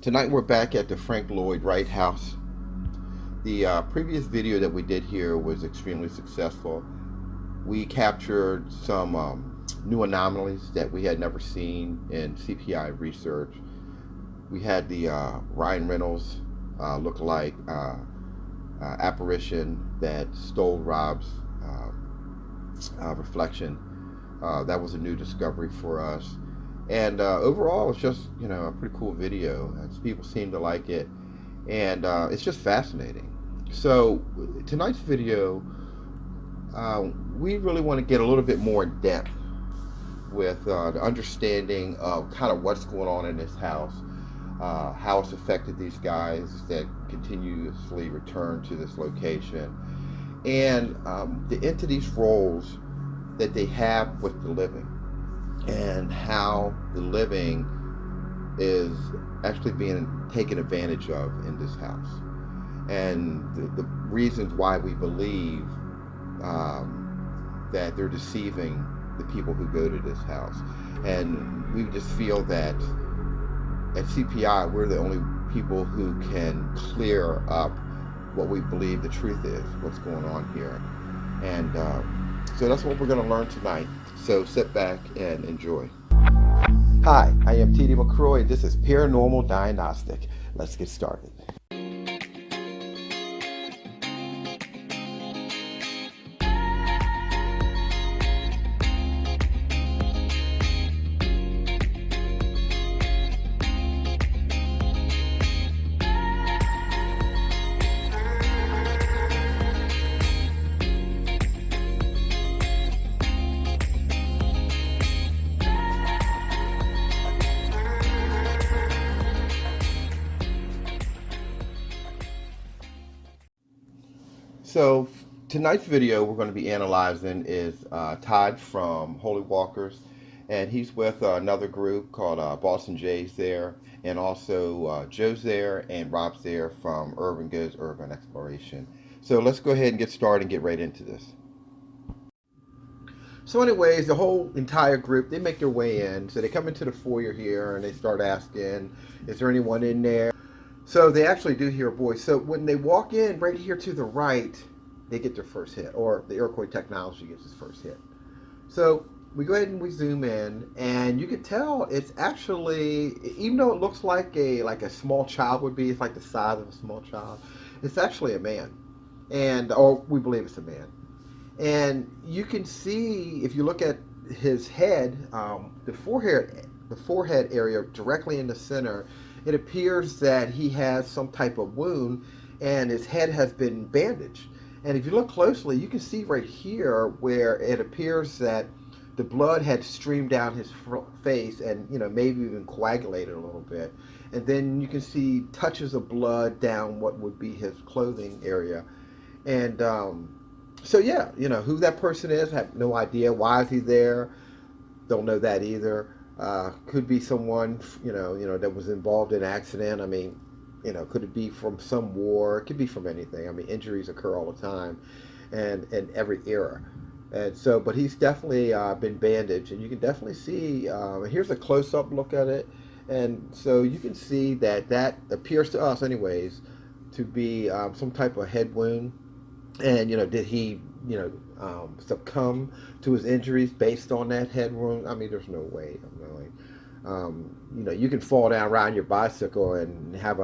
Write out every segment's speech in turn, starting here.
Tonight we're back at the Frank Lloyd Wright house. The previous video that we did here was extremely successful. We captured some new anomalies that we had never seen in CPI research. We had the Ryan Reynolds look-alike apparition that stole Rob's reflection. That was a new discovery for us. And overall, it's just, a pretty cool video. People seem to like it. And it's just fascinating. So tonight's video, we really want to get a little bit more in depth with the understanding of kind of what's going on in this house, how it's affected these guys that continuously return to this location, and the entity's roles that they have with the living, and how the living is actually being taken advantage of in this house, and the reasons why we believe that they're deceiving the people who go to this house. And we just feel that at CPI we're the only people who can clear up what we believe the truth is, what's going on here. And so that's what we're going to learn tonight. So sit back and enjoy. Hi, I am TD McRoy. This is Paranormal Diagnostic. Let's get started. So tonight's video we're going to be analyzing is Todd from Holy Walkers, and he's with another group called Boston Jay's there, and also Joe's there, and Rob's there from Urban Goods Urban Exploration. So let's go ahead and get started and get right into this. So anyways, the whole entire group, they make their way in. So they come into the foyer here and they start asking, is there anyone in there? So they actually do hear a voice. So when they walk in right here to the right, they get their first hit, or the Iroquois Technology gets its first hit. So we go ahead and we zoom in, and you can tell it's actually, even though it looks like a small child would be, it's like the size of a small child, it's actually a man, or we believe it's a man. And you can see, if you look at his head, the forehead area directly in the center, it appears that he has some type of wound and his head has been bandaged. And if you look closely, you can see right here where it appears that the blood had streamed down his face and, maybe even coagulated a little bit. And then you can see touches of blood down what would be his clothing area. And so yeah, who that person is, I have no idea. Why is he there? Don't know that either. Could be someone, that was involved in an accident. I mean, could it be from some war? It could be from anything. I mean, injuries occur all the time, and in every era. And so, but he's definitely been bandaged, and you can definitely see. Here's a close-up look at it, and so you can see that appears to us, anyways, to be some type of head wound. And did he, succumb to his injuries based on that head wound? I mean, there's no way of knowing. You can fall down riding your bicycle and have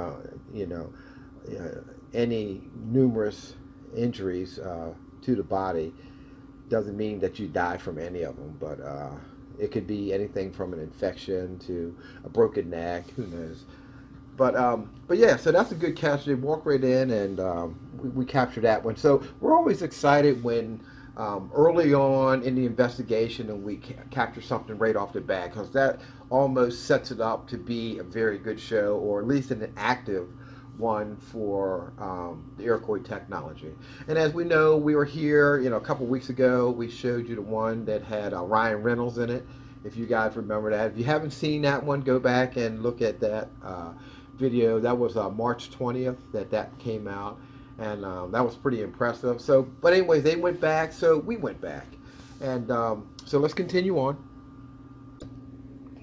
any numerous injuries to the body. Doesn't mean that you die from any of them, but it could be anything from an infection to a broken neck. Who knows? But yeah, so that's a good catch. They walk right in, and we capture that one. So we're always excited when early on in the investigation and we capture something right off the bat, because that almost sets it up to be a very good show, or at least an active one for the Iroquois Technology. And as we know, we were here, a couple weeks ago. We showed you the one that had Ryan Reynolds in it. If you guys remember that. If you haven't seen that one, go back and look at that video. That was March 20th that came out, and that was pretty impressive. So, but anyway, they went back, so we went back, and so let's continue on.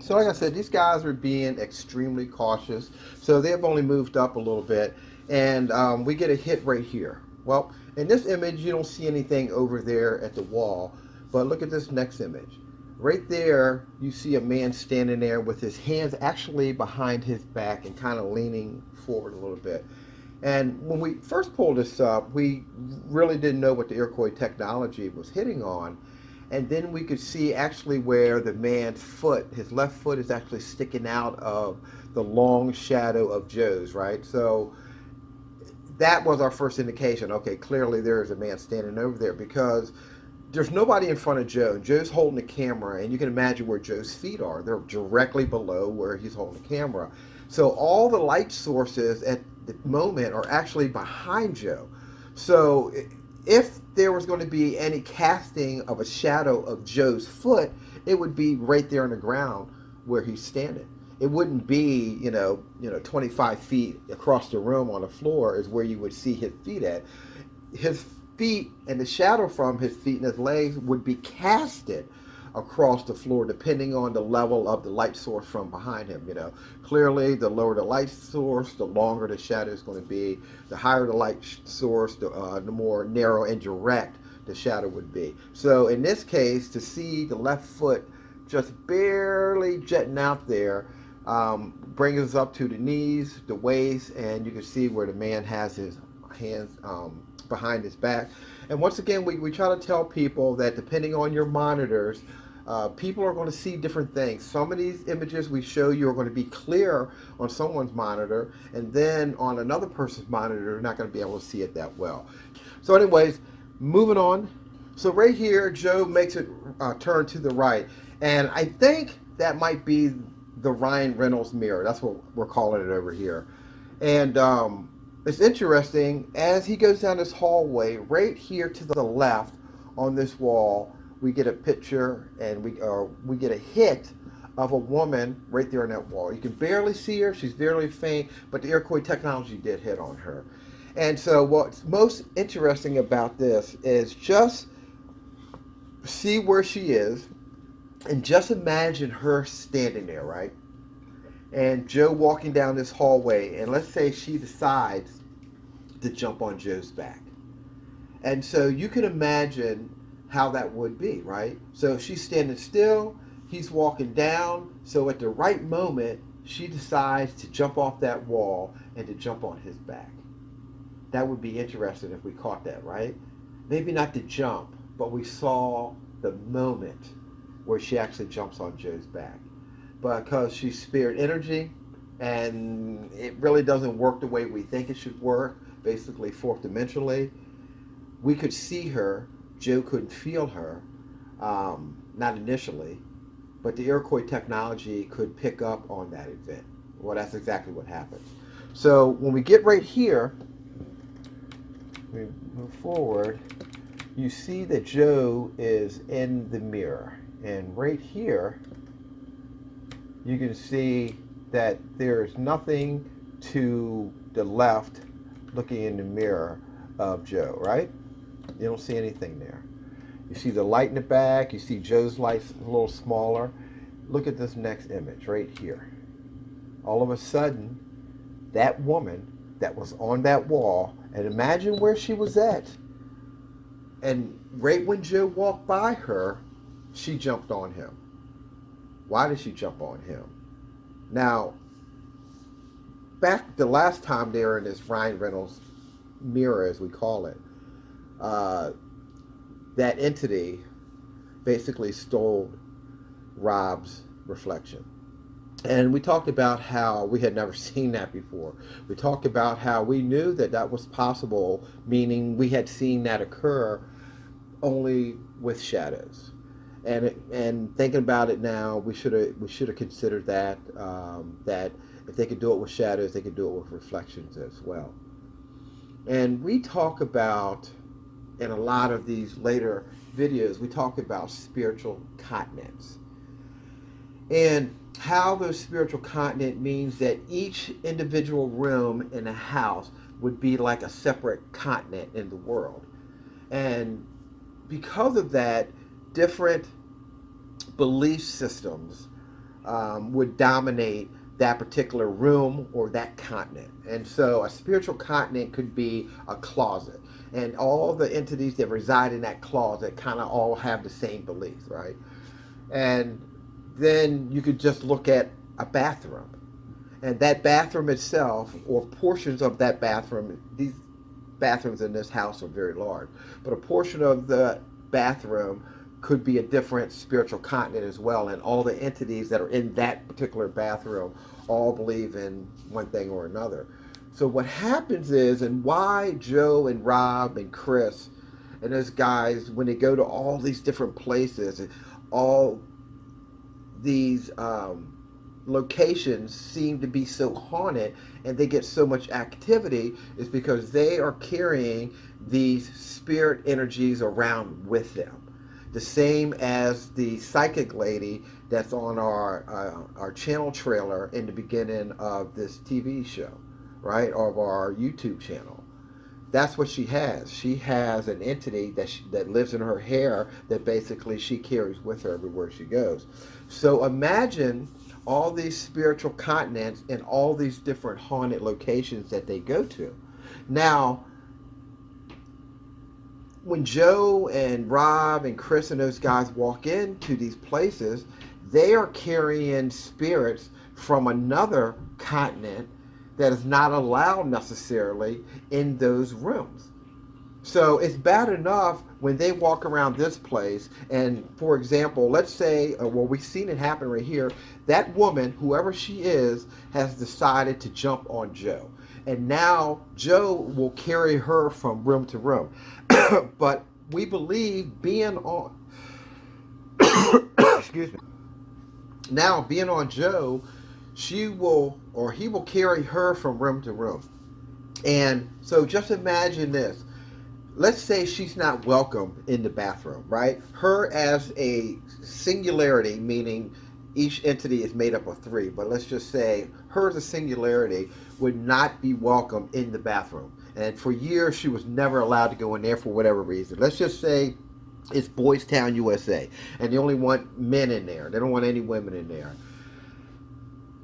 So like I said, these guys are being extremely cautious. So they have only moved up a little bit, and we get a hit right here. Well, in this image, you don't see anything over there at the wall, but look at this next image. Right there, you see a man standing there with his hands actually behind his back and kind of leaning forward a little bit. And when we first pulled this up, we really didn't know what the Iroquois technology was hitting on. And then we could see actually where the man's foot, his left foot, is actually sticking out of the long shadow of Joe's, right? So that was our first indication. Okay, clearly there is a man standing over there, because there's nobody in front of Joe. Joe's holding the camera, and you can imagine where Joe's feet are. They're directly below where he's holding the camera. So all the light sources at the moment are actually behind Joe. So if there was going to be any casting of a shadow of Joe's foot, it would be right there on the ground where he's standing. It wouldn't be, 25 feet across the room on the floor is where you would see his feet at. His feet and the shadow from his feet and his legs would be casted across the floor depending on the level of the light source from behind him. Clearly the lower the light source, the longer the shadow is going to be. The higher the light source, the more narrow and direct the shadow would be. So in this case, to see the left foot just barely jetting out there, brings us up to the knees, the waist, and you can see where the man has his hands behind his back. And once again, we try to tell people that depending on your monitors, people are going to see different things. Some of these images we show you are going to be clear on someone's monitor, and then on another person's monitor, they're not going to be able to see it that well. So anyways, moving on. So right here, Joe makes it turn to the right. And I think that might be the Ryan Reynolds mirror. That's what we're calling it over here. And it's interesting, as he goes down this hallway, right here to the left on this wall, we get a picture, and we get a hit of a woman right there on that wall. You can barely see her. She's barely faint, but the Iroquois technology did hit on her. And so what's most interesting about this is just see where she is, and just imagine her standing there, right? And Joe walking down this hallway, and let's say she decides to jump on Joe's back. And so you can imagine how that would be, right? So she's standing still, he's walking down, so at the right moment, she decides to jump off that wall and to jump on his back. That would be interesting if we caught that, right? Maybe not the jump, but we saw the moment where she actually jumps on Joe's back. But because she's spirit energy, and it really doesn't work the way we think it should work, basically fourth dimensionally, we could see her. Joe couldn't feel her, not initially, but the Iroquois technology could pick up on that event. Well, that's exactly what happened. So when we get right here, we move forward, you see that Joe is in the mirror. And right here, you can see that there's nothing to the left looking in the mirror of Joe, right? You don't see anything there. You see the light in the back. You see Joe's light's a little smaller. Look at this next image right here. All of a sudden, that woman that was on that wall, and imagine where she was at. And right when Joe walked by her, she jumped on him. Why did she jump on him? Now, back the last time they were in this Ryan Reynolds mirror, as we call it, that entity basically stole Rob's reflection. And we talked about how we had never seen that before. We talked about how we knew that that was possible, meaning we had seen that occur only with shadows. And thinking about it now, we should have considered that that if they could do it with shadows, they could do it with reflections as well. And we talk about, in a lot of these later videos, we talk about spiritual continents. And how those spiritual continent means that each individual room in a house would be like a separate continent in the world. And because of that, different belief systems would dominate that particular room or that continent. And so a spiritual continent could be a closet. And all the entities that reside in that closet kind of all have the same beliefs, right? And then you could just look at a bathroom. And that bathroom itself, or portions of that bathroom, these bathrooms in this house are very large, but a portion of the bathroom could be a different spiritual continent as well. And all the entities that are in that particular bathroom all believe in one thing or another. So what happens is, and why Joe and Rob and Chris and those guys, when they go to all these different places, all these locations seem to be so haunted and they get so much activity, is because they are carrying these spirit energies around with them. The same as the psychic lady that's on our channel trailer in the beginning of this TV show, right, of our YouTube channel. That's what she has. She has an entity that lives in her hair that basically she carries with her everywhere she goes. So imagine all these spiritual continents and all these different haunted locations that they go to. Now, when Joe and Rob and Chris and those guys walk into these places, they are carrying spirits from another continent that is not allowed necessarily in those rooms. So it's bad enough when they walk around this place, and for example, let's say, well, we've seen it happen right here. That woman, whoever she is, has decided to jump on Joe. And now Joe will carry her from room to room. But we believe being on, excuse me, now being on Joe, she will, or he will carry her from room to room. And so just imagine this. Let's say she's not welcome in the bathroom, right? Her as a singularity, meaning each entity is made up of three, but let's just say her as a singularity would not be welcome in the bathroom. And for years, she was never allowed to go in there for whatever reason. Let's just say it's Boys Town, USA, and they only want men in there. They don't want any women in there.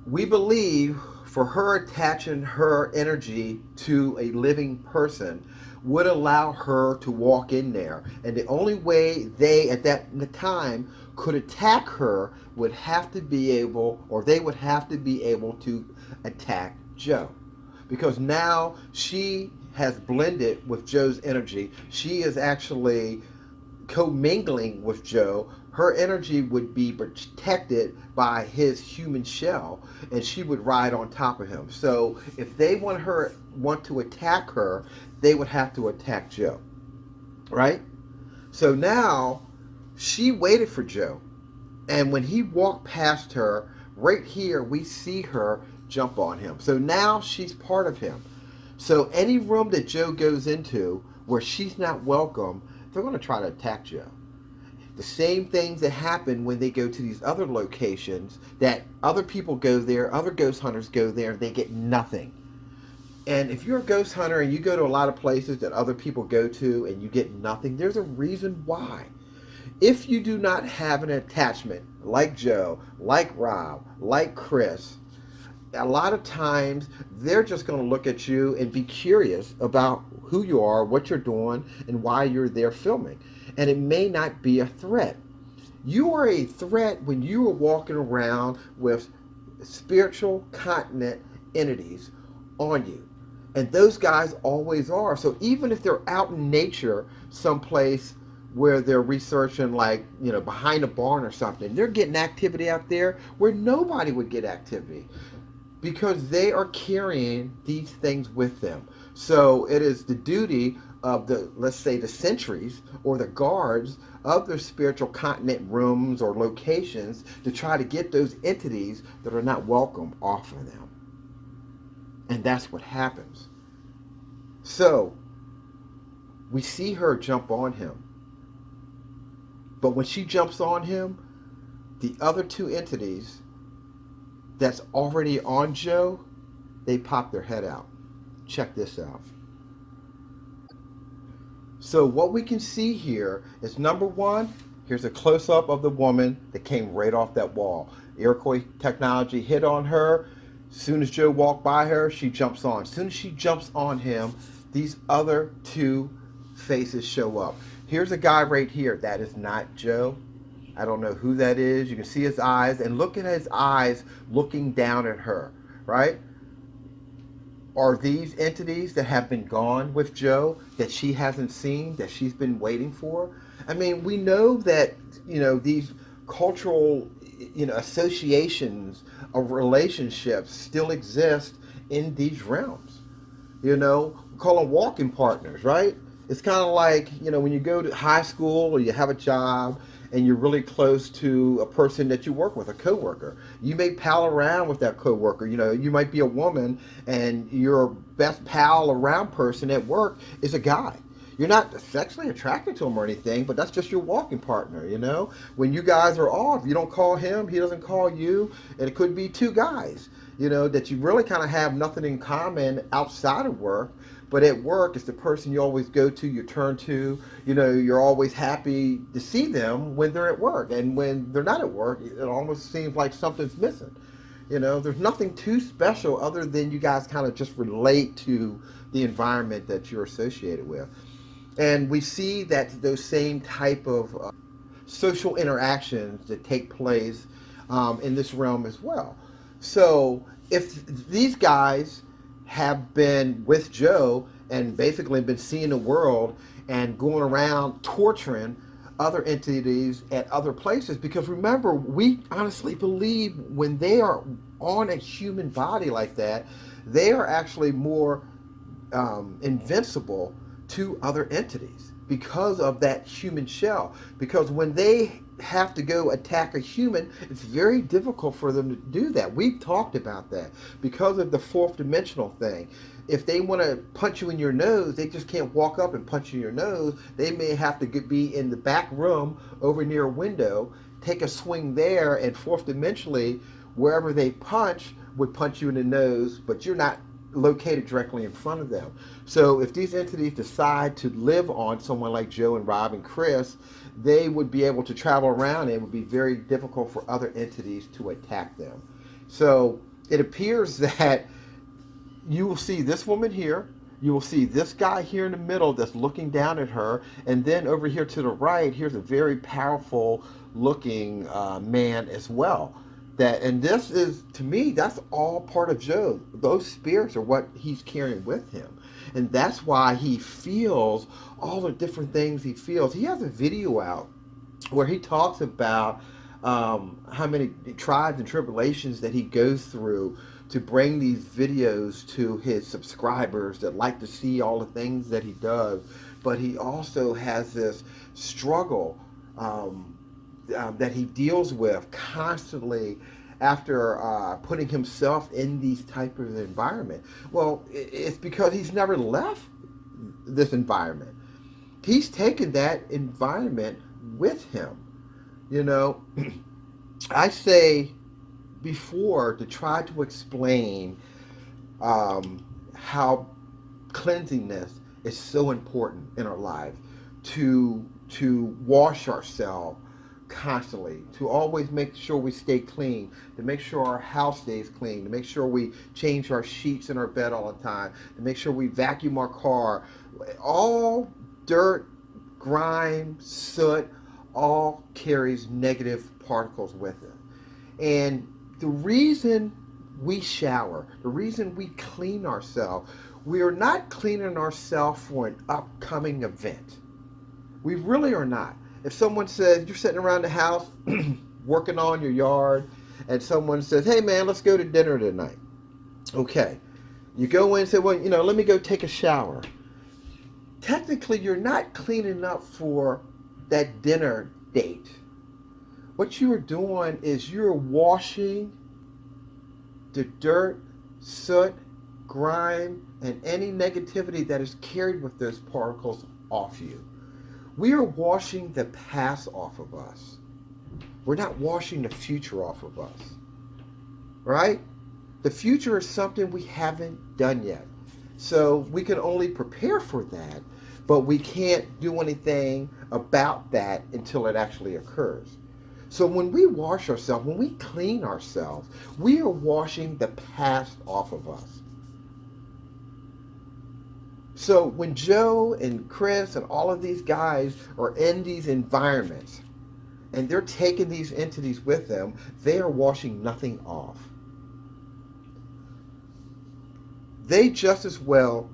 We believe for her attaching her energy to a living person would allow her to walk in there. And the only way they, at that time, could attack her would have to be able, or they would have to be able to attack Joe. Because now she has blended with Joe's energy. She is actually commingling with Joe. Her energy would be protected by his human shell, and she would ride on top of him. So if they want to attack her, they would have to attack Joe, right? So now she waited for Joe, and when he walked past her, right here we see her jump on him. So now she's part of him. So any room that Joe goes into where she's not welcome, they're going to try to attack Joe. The same things that happen when they go to these other locations, that other people go there, other ghost hunters go there, they get nothing. And if you're a ghost hunter and you go to a lot of places that other people go to and you get nothing, there's a reason why. If you do not have an attachment like Joe, like Rob, like Chris, a lot of times they're just going to look at you and be curious about who you are, what you're doing, and why you're there filming. And it may not be a threat. You are a threat when you are walking around with spiritual continent entities on you. And those guys always are. So even if they're out in nature someplace where they're researching, like, behind a barn or something, they're getting activity out there where nobody would get activity, because they are carrying these things with them. So it is the duty of the, let's say, the sentries or the guards of their spiritual continent rooms or locations to try to get those entities that are not welcome off of them. And that's what happens. So we see her jump on him. But when she jumps on him, the other two entities that's already on Joe, they pop their head out. Check this out. So what we can see here is, number one, here's a close-up of the woman that came right off that wall. Iroquois Technology hit on her. As soon as Joe walked by her, she jumps on. As soon as she jumps on him, these other two faces show up. Here's a guy right here. That is not Joe. I don't know who that is. You can see his eyes, and look at his eyes looking down at her, right? Are these entities that have been gone with Joe that she hasn't seen, that she's been waiting for? I mean, we know that, these cultural, associations of relationships still exist in these realms. We call them walking partners, right? It's kind of like, when you go to high school or you have a job and you're really close to a person that you work with, a coworker. You may pal around with that coworker. You might be a woman and your best pal around person at work is a guy. You're not sexually attracted to him or anything, but that's just your walking partner, When you guys are off, you don't call him, he doesn't call you, and it could be two guys, that you really kind of have nothing in common outside of work. But at work, it's the person you always go to, you turn to. You're always happy to see them when they're at work. And when they're not at work, it almost seems like something's missing. There's nothing too special other than you guys kind of just relate to the environment that you're associated with. And we see that those same type of social interactions that take place in this realm as well. So if these guys have been with Joe and basically been seeing the world and going around torturing other entities at other places, because remember, we honestly believe when they are on a human body like that, they are actually more invincible to other entities because of that human shell. Because when they have to go attack a human, it's very difficult for them to do that. We've talked about that because of the fourth dimensional thing. If they want to punch you in your nose, they just can't walk up and punch you in your nose. They may have to be in the back room over near a window, take a swing there, and fourth dimensionally, wherever they punch would punch you in the nose, but you're not located directly in front of them. So if these entities decide to live on someone like Joe and Rob and Chris, they would be able to travel around, and it would be very difficult for other entities to attack them. So it appears that you will see this woman here, you will see this guy here in the middle that's looking down at her, and then over here to the right, here's a very powerful looking man as well. And this is, to me, that's all part of Joe. Those spirits are what he's carrying with him. And that's why he feels all the different things he feels. He has a video out where he talks about how many trials and tribulations that he goes through to bring these videos to his subscribers that like to see all the things that he does. But he also has this struggle that he deals with constantly after putting himself in these type of environment. Well, it's because he's never left this environment. He's taken that environment with him. I say before to try to explain how cleansiness is so important in our lives, to wash ourselves constantly, to always make sure we stay clean, to make sure our house stays clean, to make sure we change our sheets in our bed all the time, to make sure we vacuum our car. All dirt, grime, soot, all carries negative particles with it. And the reason we shower, the reason we clean ourselves, we are not cleaning ourselves for an upcoming event. We really are not. If someone says, you're sitting around the house working on your yard, and someone says, hey man, let's go to dinner tonight. Okay. You go in and say, well, let me go take a shower. Technically, you're not cleaning up for that dinner date. What you are doing is you're washing the dirt, soot, grime, and any negativity that is carried with those particles off you. We are washing the past off of us. We're not washing the future off of us. Right? The future is something we haven't done yet. So we can only prepare for that, but we can't do anything about that until it actually occurs. So when we wash ourselves, when we clean ourselves, we are washing the past off of us. So when Joe and Chris and all of these guys are in these environments and they're taking these entities with them, they are washing nothing off. They just as well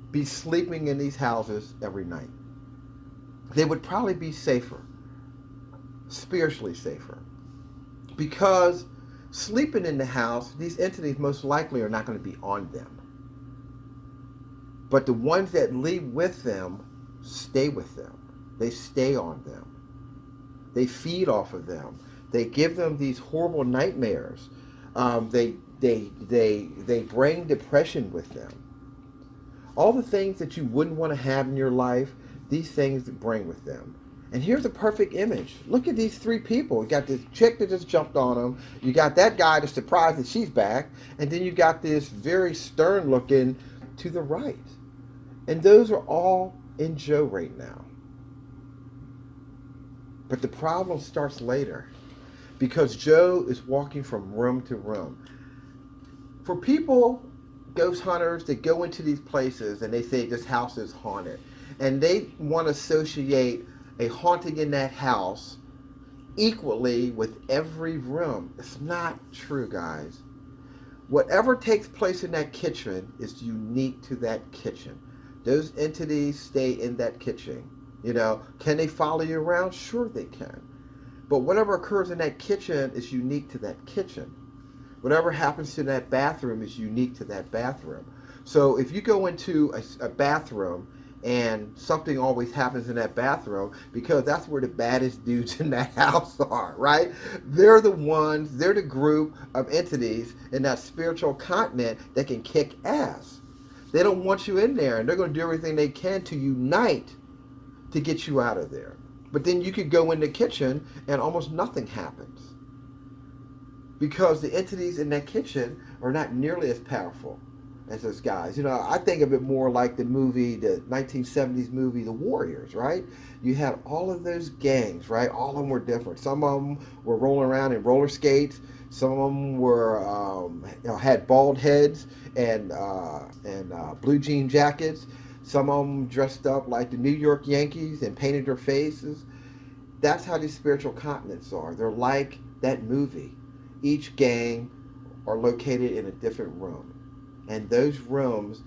be sleeping in these houses every night. They would probably be safer, spiritually safer, because sleeping in the house, these entities most likely are not going to be on them. But the ones that leave with them stay with them. They stay on them. They feed off of them. They give them these horrible nightmares. They bring depression with them. All the things that you wouldn't want to have in your life, these things bring with them. And here's a perfect image. Look at these three people. You got this chick that just jumped on them. You got that guy that's surprised that she's back. And then you got this very stern looking to the right. And those are all in Joe right now. But the problem starts later, because Joe is walking from room to room. For people, ghost hunters, that go into these places and they say this house is haunted, and they want to associate a haunting in that house equally with every room. It's not true, guys. Whatever takes place in that kitchen is unique to that kitchen. Those entities stay in that kitchen. You know, can they follow you around? Sure they can. But whatever occurs in that kitchen is unique to that kitchen. Whatever happens to that bathroom is unique to that bathroom. So if you go into a bathroom and something always happens in that bathroom, because that's where the baddest dudes in that house are, right? They're the ones, they're the group of entities in that spiritual continent that can kick ass. They don't want you in there, and they're going to do everything they can to unite to get you out of there. But then you could go in the kitchen and almost nothing happens, because the entities in that kitchen are not nearly as powerful as those guys. You know, I think of it more like the movie, the 1970s movie, The Warriors, right? You had all of those gangs, right? All of them were different. Some of them were rolling around in roller skates. Some of them were had bald heads and blue jean jackets. Some of them dressed up like the New York Yankees and painted their faces. That's how these spiritual continents are. They're like that movie. Each gang are located in a different room. And those rooms,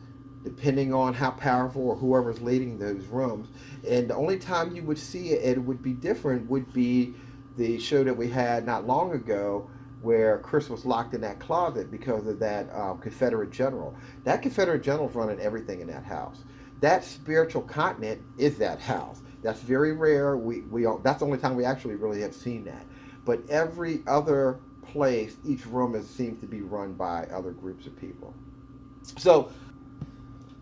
depending on how powerful or whoever's leading those rooms, and the only time you would see it would be different would be the show that we had not long ago, where Chris was locked in that closet because of that Confederate general. That Confederate general's running everything in that house. That spiritual continent is that house. That's very rare. That's the only time we actually really have seen that. But every other place, each room seems to be run by other groups of people. So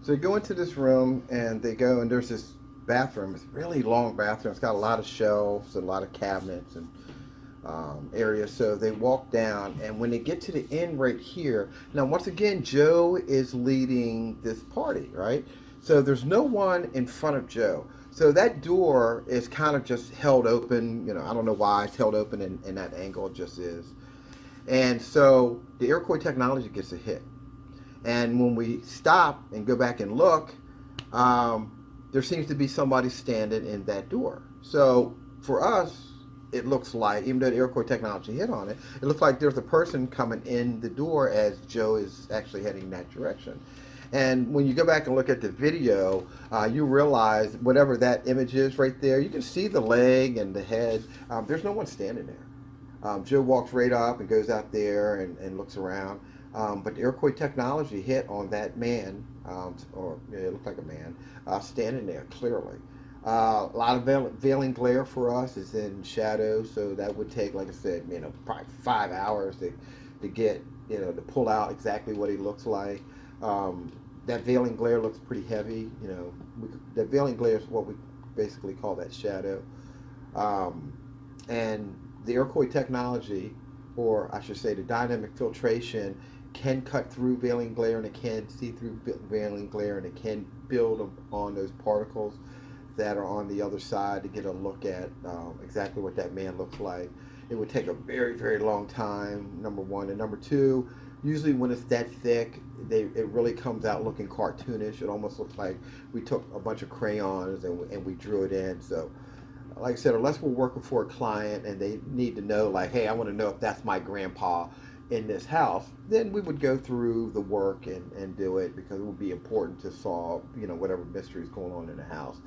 they go into this room and there's this bathroom. It's a really long bathroom. It's got a lot of shelves and a lot of cabinets and area. So they walk down, and when they get to the end right here, now once again Joe is leading this party, right? So there's no one in front of Joe. So that door is kind of just held open. You know, I don't know why it's held open in that angle. It just is. And so the Iroquois Technology gets a hit. And when we stop and go back and look, there seems to be somebody standing in that door. So for us, it looks like, even though the Iroquois Technology hit on it, it looks like there's a person coming in the door as Joe is actually heading that direction. And when you go back and look at the video, you realize whatever that image is right there, you can see the leg and the head. There's no one standing there. Joe walks right up and goes out there and looks around. But the Iroquois Technology hit on that man, it looked like a man, standing there clearly. A lot of veiling glare for us is in shadow, so that would take, like I said, probably 5 hours to get, to pull out exactly what he looks like. That veiling glare looks pretty heavy. That veiling glare is what we basically call that shadow. And the Iroquois Technology, or I should say the dynamic filtration, can cut through veiling glare, and it can see through veiling glare, and it can build on those particles that are on the other side to get a look at exactly what that man looks like. It would take a very, very long time, number one. And number two, usually when it's that thick, it really comes out looking cartoonish. It almost looks like we took a bunch of crayons and we drew it in. So, like I said, unless we're working for a client and they need to know, like, hey, I want to know if that's my grandpa in this house, then we would go through the work and do it, because it would be important to solve, whatever mystery is going on in the house.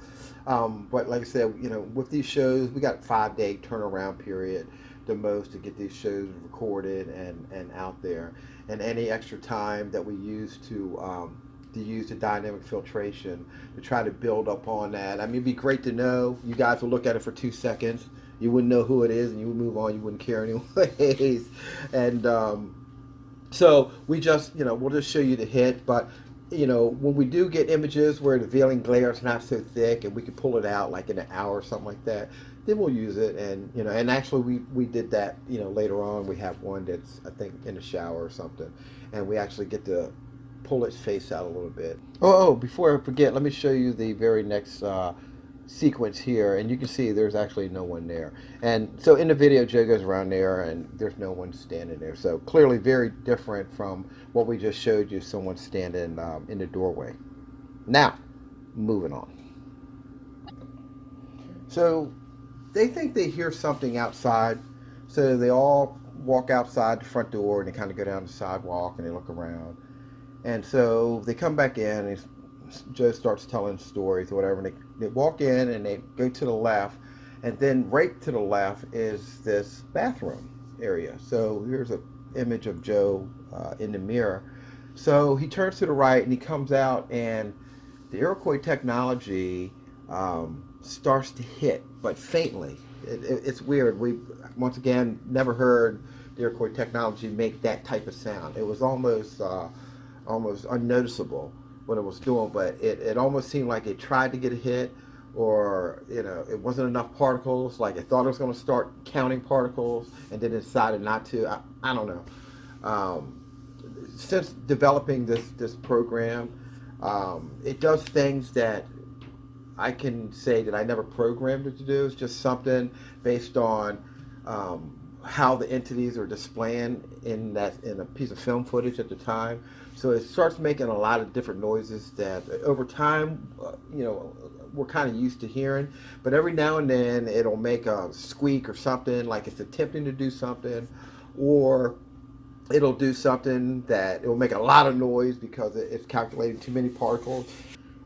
But like I said, with these shows, we got 5-day turnaround period, the most, to get these shows recorded and out there. And any extra time that we use to use the dynamic filtration to try to build up on that. I mean, it'd be great to know. You guys will look at it for 2 seconds. You wouldn't know who it is, and you would move on. You wouldn't care anyways. And so we just, we'll just show you the hit. But, when we do get images where the veiling glare is not so thick and we can pull it out like in an hour or something like that, then we'll use it. And, and actually we did that, later on. We have one that's, I think, in the shower or something. And we actually get to pull its face out a little bit. Oh, before I forget, let me show you the very next sequence here, and you can see there's actually no one there. And so in the video, Joe goes around there and there's no one standing there. So clearly very different from what we just showed you, someone standing in the doorway. Now, moving on. So they think they hear something outside, so they all walk outside the front door and they kind of go down the sidewalk and they look around. And so they come back in, and Joe starts telling stories or whatever, and they walk in and they go to the left, and then right to the left is this bathroom area. So here's an image of Joe in the mirror. So he turns to the right and he comes out, and the Iroquois Technology starts to hit, but faintly. It's weird. We, once again, never heard the Iroquois Technology make that type of sound. It was almost unnoticeable what it was doing, but it almost seemed like it tried to get a hit, or it wasn't enough particles, like it thought it was going to start counting particles and then it decided not to. I don't know. Since developing this program, it does things that I can say that I never programmed it to do. It's just something based on how the entities are displaying in a piece of film footage at the time. So it starts making a lot of different noises that over time, we're kind of used to hearing. But every now and then it'll make a squeak or something, like it's attempting to do something, or it'll do something that it will make a lot of noise because it's calculating too many particles.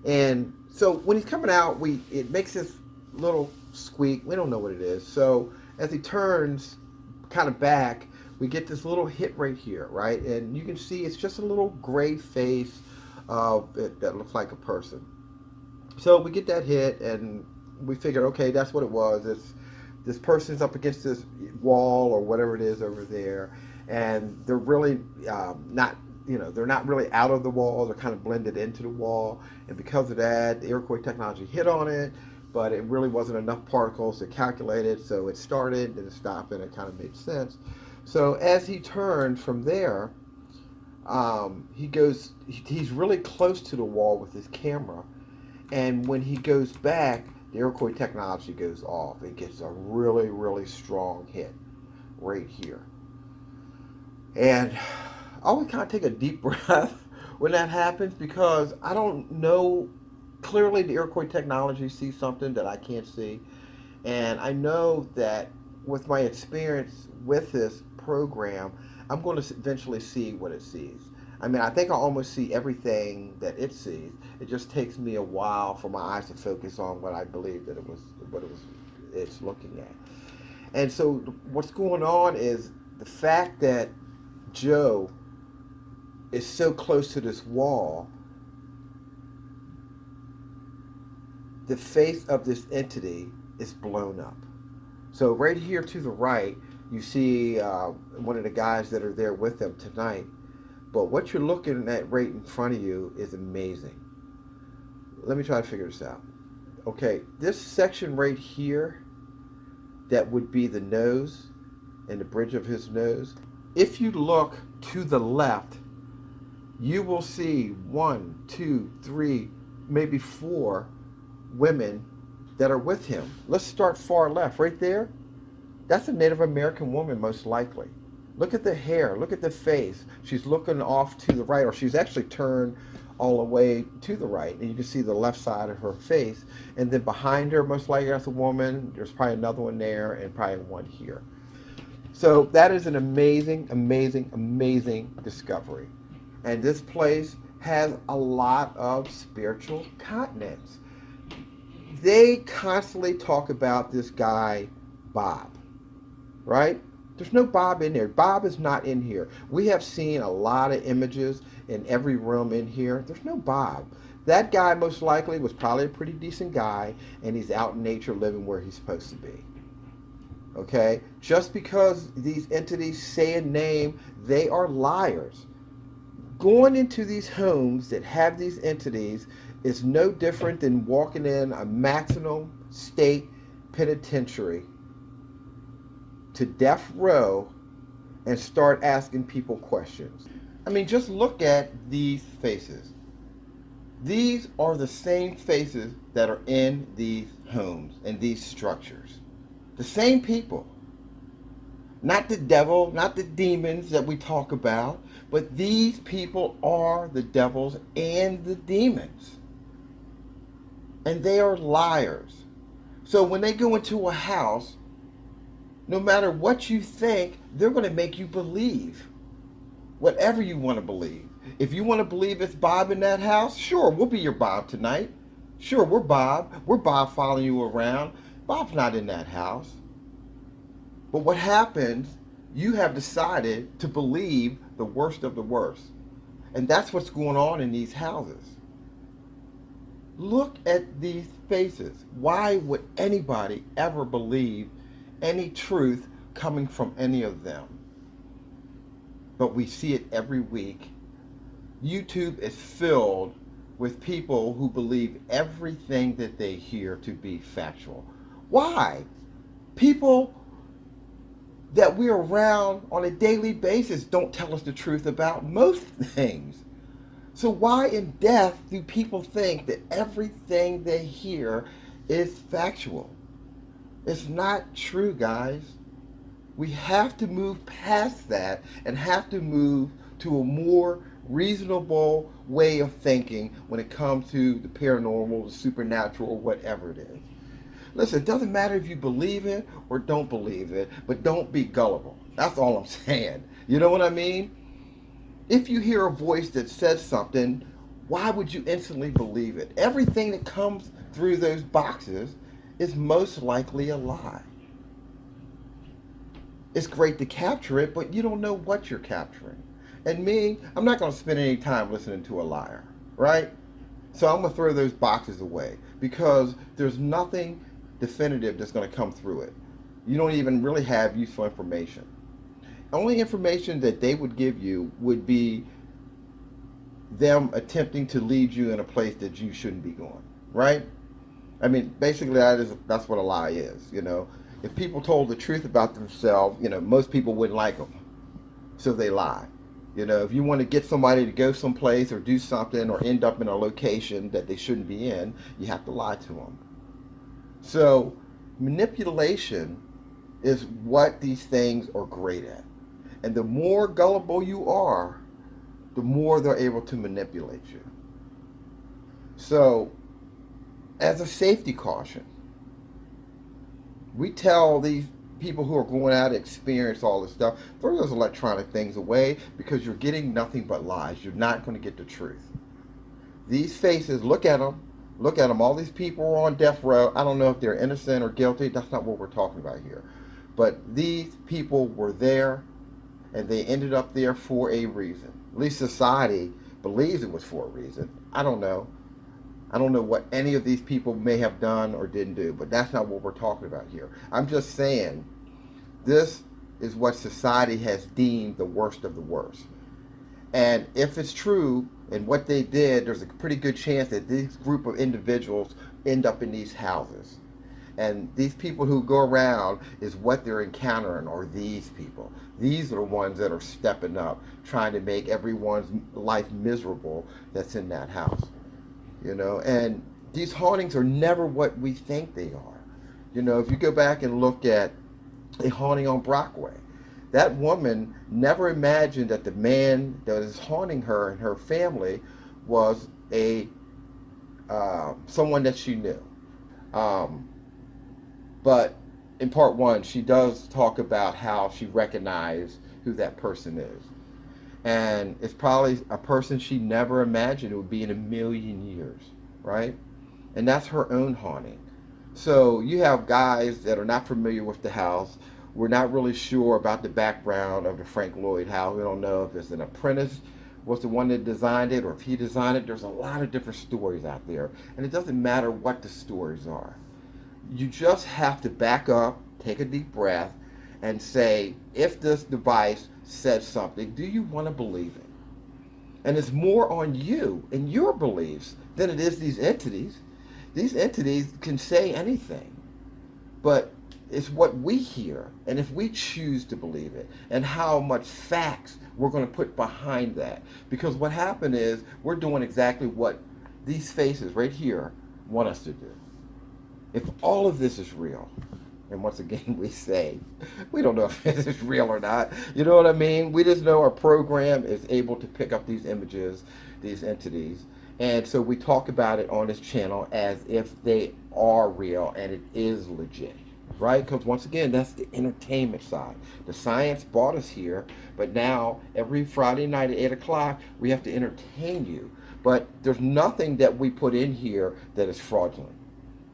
And so when he's coming out, it makes this little squeak. We don't know what it is. So as he turns kind of back, we get this little hit right here, right? And you can see it's just a little gray face that looks like a person. So we get that hit, and we figured, okay, that's what it was. It's this person's up against this wall or whatever it is over there, and they're really not, they're not really out of the wall. They're kind of blended into the wall, and because of that, the Iroquois Technology hit on it, but it really wasn't enough particles to calculate it, so it started, then it stopped, and it kind of made sense. So as he turned from there, he's really close to the wall with his camera, and when he goes back, the Iroquois Technology goes off. It gets a really, really strong hit right here. And I always kind of take a deep breath when that happens, because I don't know, clearly the Iroquois Technology sees something that I can't see. And I know that with my experience with this program, I'm going to eventually see what it sees. I mean, I think I almost see everything that it sees. It just takes me a while for my eyes to focus on what I believe that it's looking at. And so what's going on is the fact that Joe is so close to this wall, the face of this entity is blown up. So right here to the right, you see one of the guys that are there with him tonight. But what you're looking at right in front of you is amazing. Let me try to figure this out. Okay, this section right here, that would be the nose and the bridge of his nose. If you look to the left, you will see 1, 2, 3, maybe 4 women that are with him. Let's start far left, right there. That's a Native American woman, most likely. Look at the hair, look at the face. She's looking off to the right, or she's actually turned all the way to the right, and you can see the left side of her face. And then behind her, most likely that's a woman. There's probably another one there, and probably one here. So that is an amazing, amazing, amazing discovery. And this place has a lot of spiritual continents. They constantly talk about this guy, Bob, right? There's no Bob in there. Bob is not in here. We have seen a lot of images in every room in here. There's no Bob. That guy most likely was probably a pretty decent guy, and he's out in nature living where he's supposed to be. Okay? Just because these entities say a name, they are liars. Going into these homes that have these entities is no different than walking in a maximum state penitentiary to death row and start asking people questions. I mean, just look at these faces. These are the same faces that are in these homes and these structures. The same people. Not the devil, not the demons that we talk about, but these people are the devils and the demons. And they are liars. So when they go into a house, no matter what you think, they're going to make you believe whatever you want to believe. If you want to believe it's Bob in that house, sure, we'll be your Bob tonight. Sure, we're Bob. We're Bob following you around. Bob's not in that house. But what happens, you have decided to believe the worst of the worst. And that's what's going on in these houses. Look at these faces. Why would anybody ever believe any truth coming from any of them? But we see it every week. YouTube is filled with people who believe everything that they hear to be factual. Why? People that we're around on a daily basis don't tell us the truth about most things. So why in death do people think that everything they hear is factual? It's not true, guys. We have to move past that and have to move to a more reasonable way of thinking when it comes to the paranormal, the supernatural, whatever it is. Listen, it doesn't matter if you believe it or don't believe it, but don't be gullible. That's all I'm saying. You know what I mean? If you hear a voice that says something, why would you instantly believe it? Everything that comes through those boxes is most likely a lie. It's great to capture it, but you don't know what you're capturing. And me, I'm not going to spend any time listening to a liar, right? So I'm going to throw those boxes away because there's nothing definitive that's going to come through it. You don't even really have useful information. Only information that they would give you would be them attempting to lead you in a place that you shouldn't be going, right? I mean, basically that's what a lie is, you know. If people told the truth about themselves, you know, most people wouldn't like them. So they lie. You know, if you want to get somebody to go someplace or do something or end up in a location that they shouldn't be in, you have to lie to them. So manipulation is what these things are great at. And the more gullible you are, the more they're able to manipulate you. So, as a safety caution, we tell these people who are going out to experience all this stuff, throw those electronic things away because you're getting nothing but lies. You're not going to get the truth. These faces, look at them. Look at them. All these people are on death row. I don't know if they're innocent or guilty. That's not what we're talking about here. But these people were there, and they ended up there for a reason. At least society believes it was for a reason. I don't know. I don't know what any of these people may have done or didn't do, but that's not what we're talking about here. I'm just saying this is what society has deemed the worst of the worst. And if it's true and what they did, there's a pretty good chance that this group of individuals end up in these houses. And these people who go around is what they're encountering are these people. These are the ones that are stepping up, trying to make everyone's life miserable that's in that house. You know, and these hauntings are never what we think they are. You know, if you go back and look at a haunting on Brockway, that woman never imagined that the man that was haunting her and her family was a someone that she knew. Um, but in part one, she does talk about how she recognized who that person is. And it's probably a person she never imagined it would be in a million years, right? And that's her own haunting. So you have guys that are not familiar with the house. We're not really sure about the background of the Frank Lloyd house. We don't know if it's an apprentice was the one that designed it or if he designed it. There's a lot of different stories out there. And it doesn't matter what the stories are. You just have to back up, take a deep breath, and say, if this device says something, do you want to believe it? And it's more on you and your beliefs than it is these entities. These entities can say anything, but it's what we hear and if we choose to believe it and how much facts we're going to put behind that. Because what happened is we're doing exactly what these faces right here want us to do. If all of this is real, and once again we say, we don't know if this is real or not, you know what I mean? We just know our program is able to pick up these images, these entities, and so we talk about it on this channel as if they are real and it is legit, right? Because once again, that's the entertainment side. The science brought us here, but now every Friday night at 8 o'clock, we have to entertain you. But there's nothing that we put in here that is fraudulent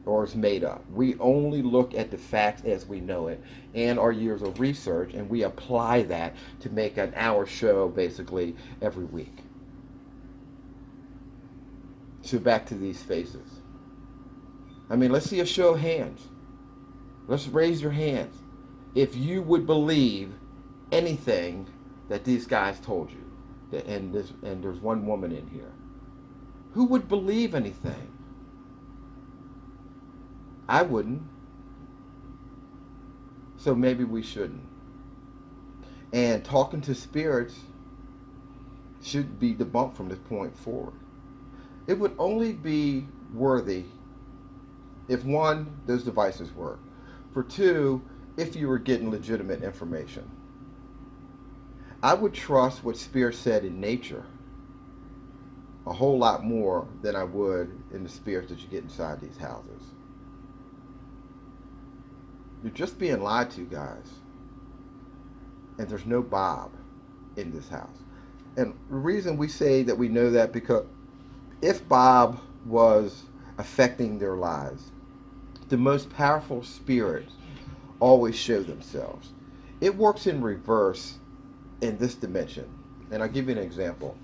or is made up. We only look at the facts as we know it and our years of research, and we apply that to make an hour show basically every week. So back to these faces. I mean, let's see a show of hands. Let's raise your hands if you would believe anything that these guys told you. And there's one woman in here. Who would believe anything? I wouldn't. So maybe we shouldn't. And talking to spirits should be debunked from this point forward. It would only be worthy if one, those devices work. For two, if you were getting legitimate information. I would trust what Spirit said in nature a whole lot more than I would in the spirits that you get inside these houses. You're just being lied to, guys. And there's no Bob in this house. And the reason we say that we know that because if Bob was affecting their lives, the most powerful spirits always show themselves. It works in reverse in this dimension. And I'll give you an example.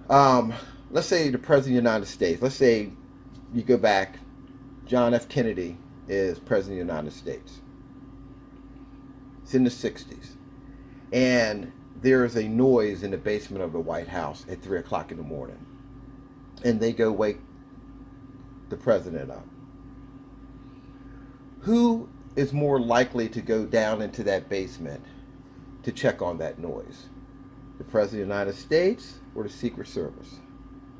Let's say the President of the United States. Let's say you go back, John F. Kennedy is President of the United States. It's in the 60s. And there is a noise in the basement of the White House at 3 o'clock in the morning. And they go wake the president up. Who is more likely to go down into that basement to check on that noise? The President of the United States or the Secret Service?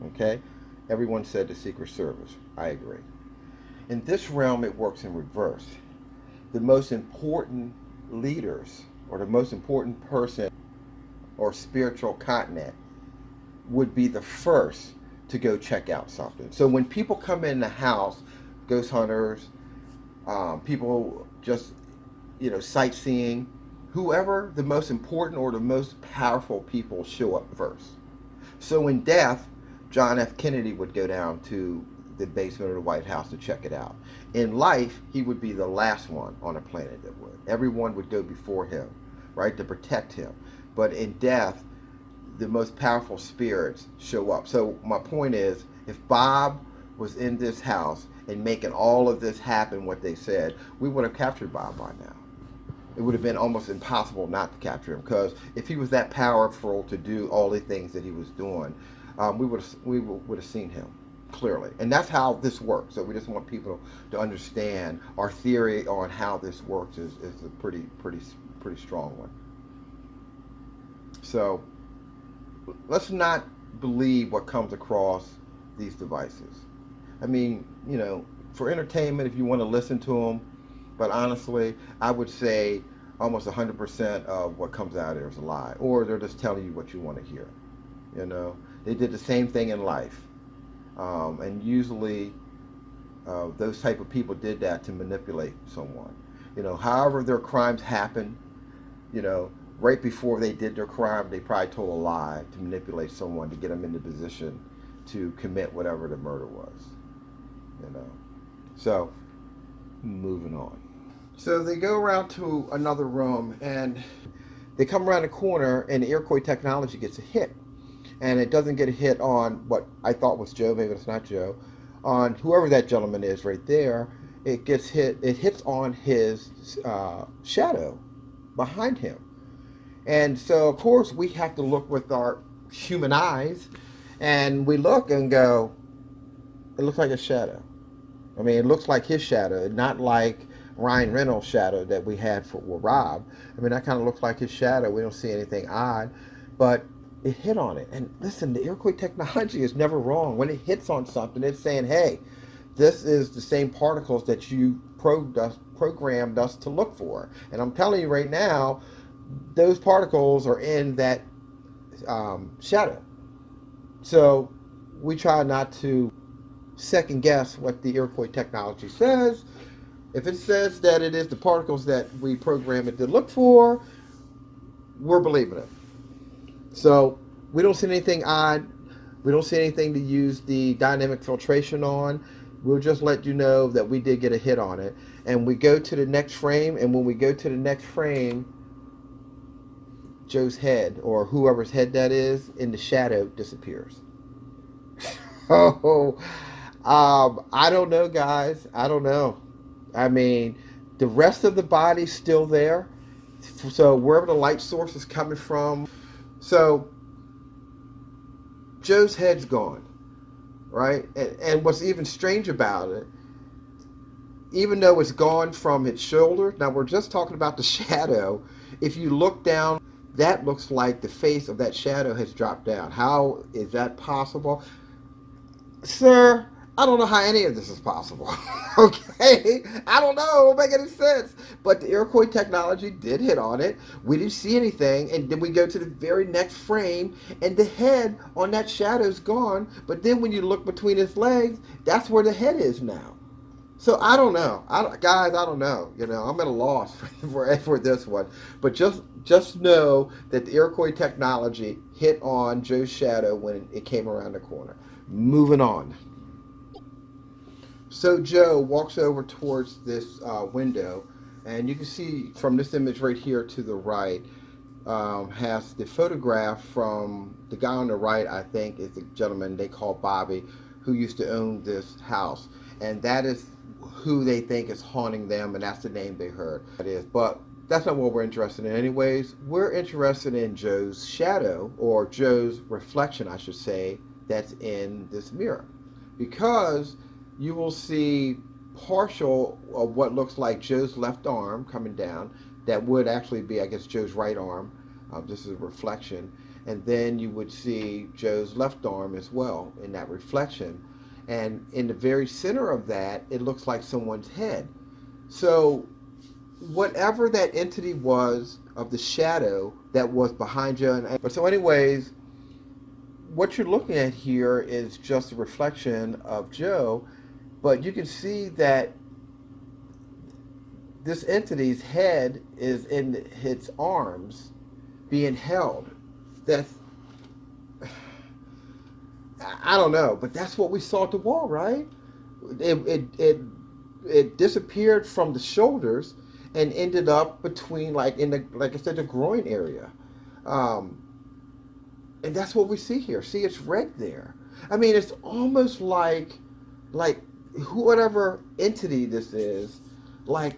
Okay? Everyone said the Secret Service. I agree. In this realm, it works in reverse. The most important leaders or the most important person or spiritual continent would be the first to go check out something. So when people come in the house, ghost hunters, people just, sightseeing, whoever the most important or the most powerful people show up first. So in death, John F. Kennedy would go down to the basement of the White House to check it out. In life, he would be the last one on the planet that would. Everyone would go before him, right, to protect him. But in death, the most powerful spirits show up. So my point is, if Bob was in this house and making all of this happen, what they said, we would have captured Bob by now. It would have been almost impossible not to capture him, because if he was that powerful to do all the things that he was doing, we would have seen him clearly. And that's how this works. So we just want people to understand our theory on how this works is a pretty strong one. So let's not believe what comes across these devices. I mean, for entertainment, if you want to listen to them, but honestly, I would say almost 100% of what comes out there is a lie, or they're just telling you what you want to hear. You know, they did the same thing in life, and usually those type of people did that to manipulate someone. However their crimes happened, you know, right before they did their crime, they probably told a lie to manipulate someone to get them in the position to commit whatever the murder was. You know, so moving on. So they go around to another room and they come around the corner and the Iroquois Technology gets a hit. And it doesn't get a hit on what I thought was Joe, maybe it's not Joe, on whoever that gentleman is right there. It gets hit, it hits on his shadow behind him. And so, of course, we have to look with our human eyes and we look and go, it looks like a shadow. I mean, it looks like his shadow, not like Ryan Reynolds' shadow that we had for Rob. I mean, that kind of looks like his shadow. We don't see anything odd, but it hit on it. And listen, the Iroquois Technology is never wrong. When it hits on something, it's saying, hey, this is the same particles that you programmed us to look for. And I'm telling you right now, those particles are in that shadow. So we try not to second guess what the Iroquois Technology says. If it says that it is the particles that we program it to look for, we're believing it. So we don't see anything odd. We don't see anything to use the dynamic filtration on. We'll just let you know that we did get a hit on it. And we go to the next frame, and when we go to the next frame, Joe's head, or whoever's head that is, in the shadow disappears. Oh, I don't know, guys. I don't know. I mean, the rest of the body's still there. So wherever the light source is coming from. So Joe's head's gone, right? And what's even strange about it, even though it's gone from its shoulder, now we're just talking about the shadow. If you look down, that looks like the face of that shadow has dropped down. How is that possible? Sir, I don't know how any of this is possible. Okay? I don't know. It don't make any sense. But the Iroquois Technology did hit on it. We didn't see anything. And then we go to the very next frame, and the head on that shadow's gone. But then when you look between his legs, that's where the head is now. So I don't know. Guys, I don't know. I'm at a loss for this one. But just know that the Iroquois Technology hit on Joe's shadow when it came around the corner. Moving on. So Joe walks over towards this window, and you can see from this image right here to the right, has the photograph from the guy on the right, I think, is the gentleman they call Bobby, who used to own this house. And that is who they think is haunting them, and that's the name they heard. That is, but that's not what we're interested in anyways. We're interested in Joe's shadow, or Joe's reflection, I should say, that's in this mirror. Because you will see partial of what looks like Joe's left arm coming down. That would actually be, I guess, Joe's right arm. This is a reflection. And then you would see Joe's left arm as well in that reflection. And in the very center of that, it looks like someone's head. So whatever that entity was of the shadow that was behind Joe. But so anyways, what you're looking at here is just a reflection of Joe. But you can see that this entity's head is in its arms being held. That's, I don't know, but that's what we saw at the wall, right? It disappeared from the shoulders and ended up between, like I said, the groin area. And that's what we see here. See, it's red there. I mean, it's almost like whatever entity this is, like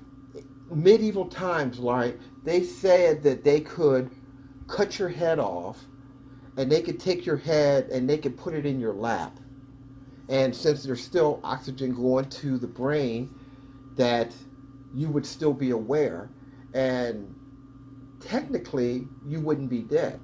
medieval times, like they said that they could cut your head off and they could take your head and they could put it in your lap. And since there's still oxygen going to the brain, that you would still be aware. And technically, you wouldn't be dead.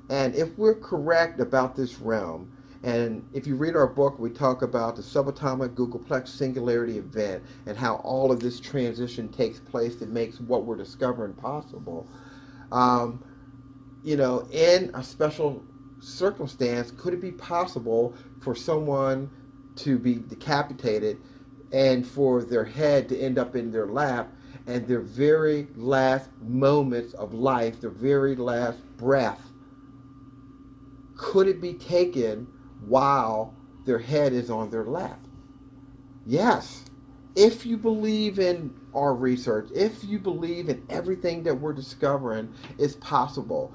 And if we're correct about this realm, And if you read our book, we talk about the subatomic googolplex singularity event and how all of this transition takes place that makes what we're discovering possible. Um, in a special circumstance, could it be possible for someone to be decapitated and for their head to end up in their lap and their very last moments of life, their very last breath, could it be taken while their head is on their lap? Yes. If you believe in our research, if you believe in everything that we're discovering is possible,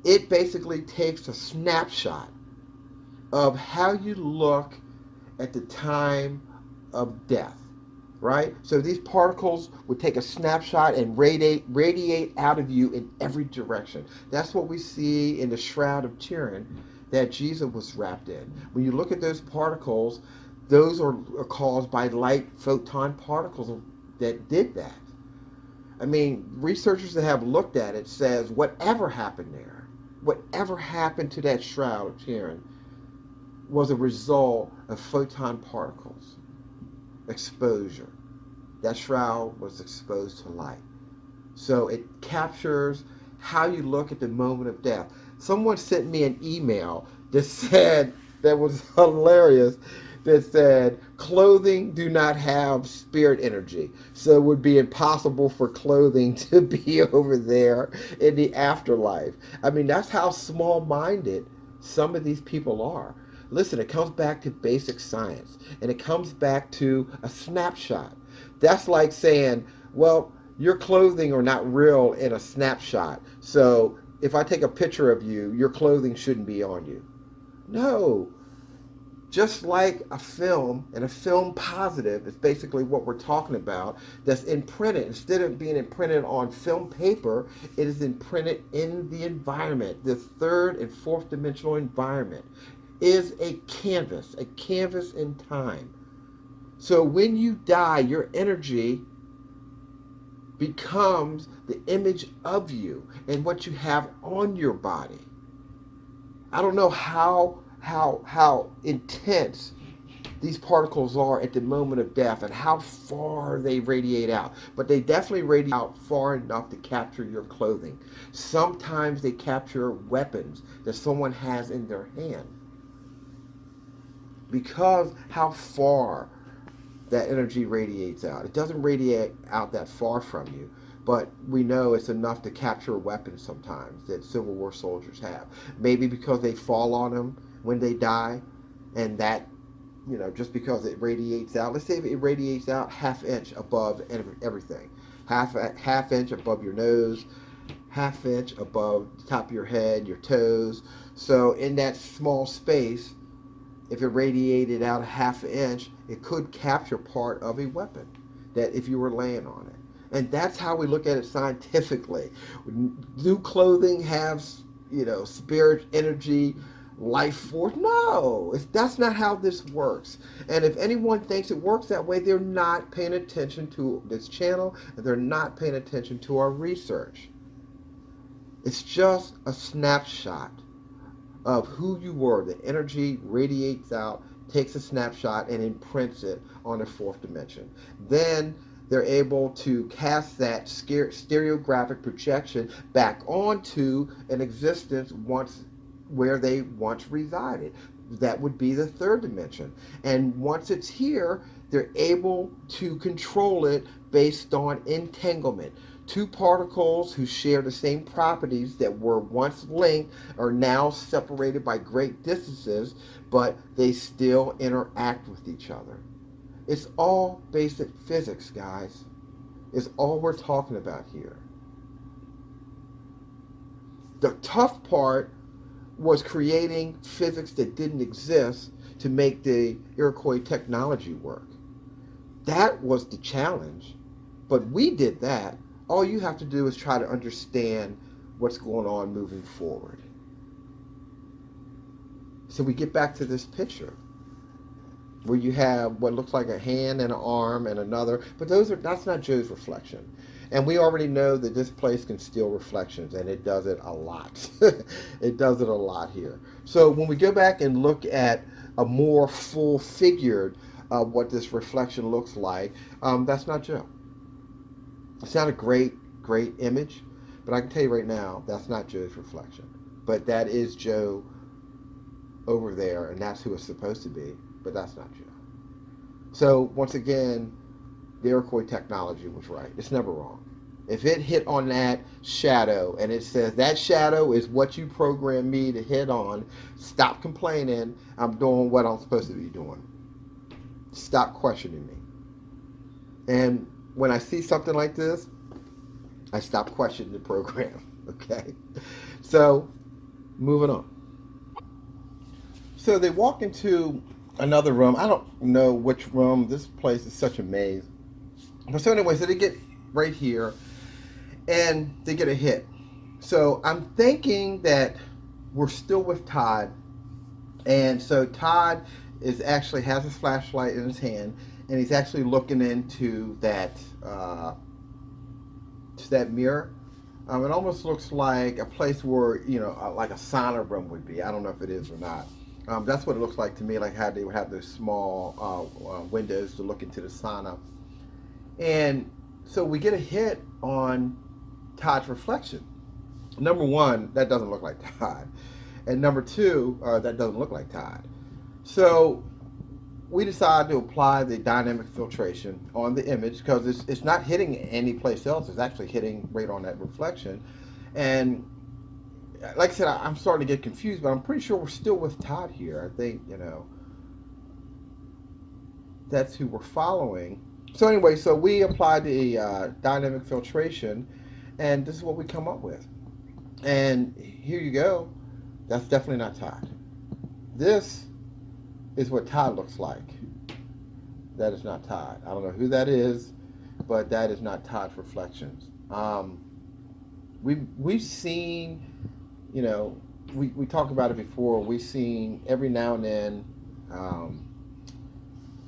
it basically takes a snapshot of how you look at the time of death, right? So these particles would take a snapshot and radiate out of you in every direction. That's what we see in the Shroud of Turin that Jesus was wrapped in. When you look at those particles, those are caused by light photon particles that did that. I mean, researchers that have looked at it says whatever happened there, whatever happened to that Shroud of Turin was a result of photon particles, exposure. That shroud was exposed to light. So it captures how you look at the moment of death. Someone sent me an email that said, that was hilarious, that said, clothing do not have spirit energy. So it would be impossible for clothing to be over there in the afterlife. I mean, that's how small-minded some of these people are. Listen, it comes back to basic science, and it comes back to a snapshot. That's like saying, well, your clothing are not real in a snapshot. So if I take a picture of you, your clothing shouldn't be on you. No. Just like a film, and a film positive is basically what we're talking about, that's imprinted. Instead of being imprinted on film paper, it is imprinted in the environment. The third and fourth dimensional environment is a canvas in time. So when you die, your energy becomes the image of you and what you have on your body. I don't know how intense these particles are at the moment of death and how far they radiate out, but they definitely radiate out far enough to capture your clothing. Sometimes they capture weapons that someone has in their hand, because how far that energy radiates out. It doesn't radiate out that far from you, but we know it's enough to capture weapons sometimes that Civil War soldiers have. Maybe because they fall on them when they die, and that, just because it radiates out. Let's say it radiates out half-inch above everything. Half inch above your nose, half-inch above the top of your head, your toes. So in that small space, if it radiated out a half-inch, it could capture part of a weapon that if you were laying on it. And that's how we look at it scientifically. Do clothing have, spirit, energy, life force? No, that's not how this works. And if anyone thinks it works that way, they're not paying attention to this channel, and they're not paying attention to our research. It's just a snapshot of who you were. The energy radiates out, takes a snapshot, and imprints it on the fourth dimension. Then they're able to cast that stereographic projection back onto an existence where they once resided. That would be the third dimension. And once it's here, they're able to control it based on entanglement. Two particles who share the same properties that were once linked are now separated by great distances, but they still interact with each other. It's all basic physics, guys. It's all we're talking about here. The tough part was creating physics that didn't exist to make the Iroquois technology work. That was the challenge, but we did that. All you have to do is try to understand what's going on moving forward. So we get back to this picture where you have what looks like a hand and an arm and another, but that's not Joe's reflection. And we already know that this place can steal reflections, and it does it a lot. It does it a lot here. So when we go back and look at a more full figured what this reflection looks like, that's not Joe. It's not a great image, but I can tell you right now, that's not Joe's reflection. But that is Joe over there, and that's who it's supposed to be, but that's not Joe. So once again, the Iroquois Technology was right. It's never wrong. If it hit on that shadow and it says that shadow is what you programmed me to hit on, stop complaining. I'm doing what I'm supposed to be doing. Stop questioning me. And when I see something like this, I stop questioning the program. Okay? So, moving on. So they walk into another room. I don't know which room. This place is such a maze. But so anyway, so they get right here and they get a hit. So I'm thinking that we're still with Todd. And so Todd is actually has his flashlight in his hand and he's actually looking into that mirror. It almost looks like a place where, like a sauna room would be. I don't know if it is or not. That's what it looks like to me, like how they would have those small windows to look into the sauna. And so we get a hit on Todd's reflection. Number one, that doesn't look like Todd. And number two, that doesn't look like Todd. So we decided to apply the dynamic filtration on the image because it's not hitting any place else. It's actually hitting right on that reflection. And like I said, I'm starting to get confused, but I'm pretty sure we're still with Todd here. I think, that's who we're following. So anyway, so we applied the dynamic filtration, and this is what we come up with. And here you go. That's definitely not Todd. This is what Todd looks like. That is not Todd. I don't know who that is, but that is not Todd's reflections. We've seen, we talked about it before. We've seen every now and then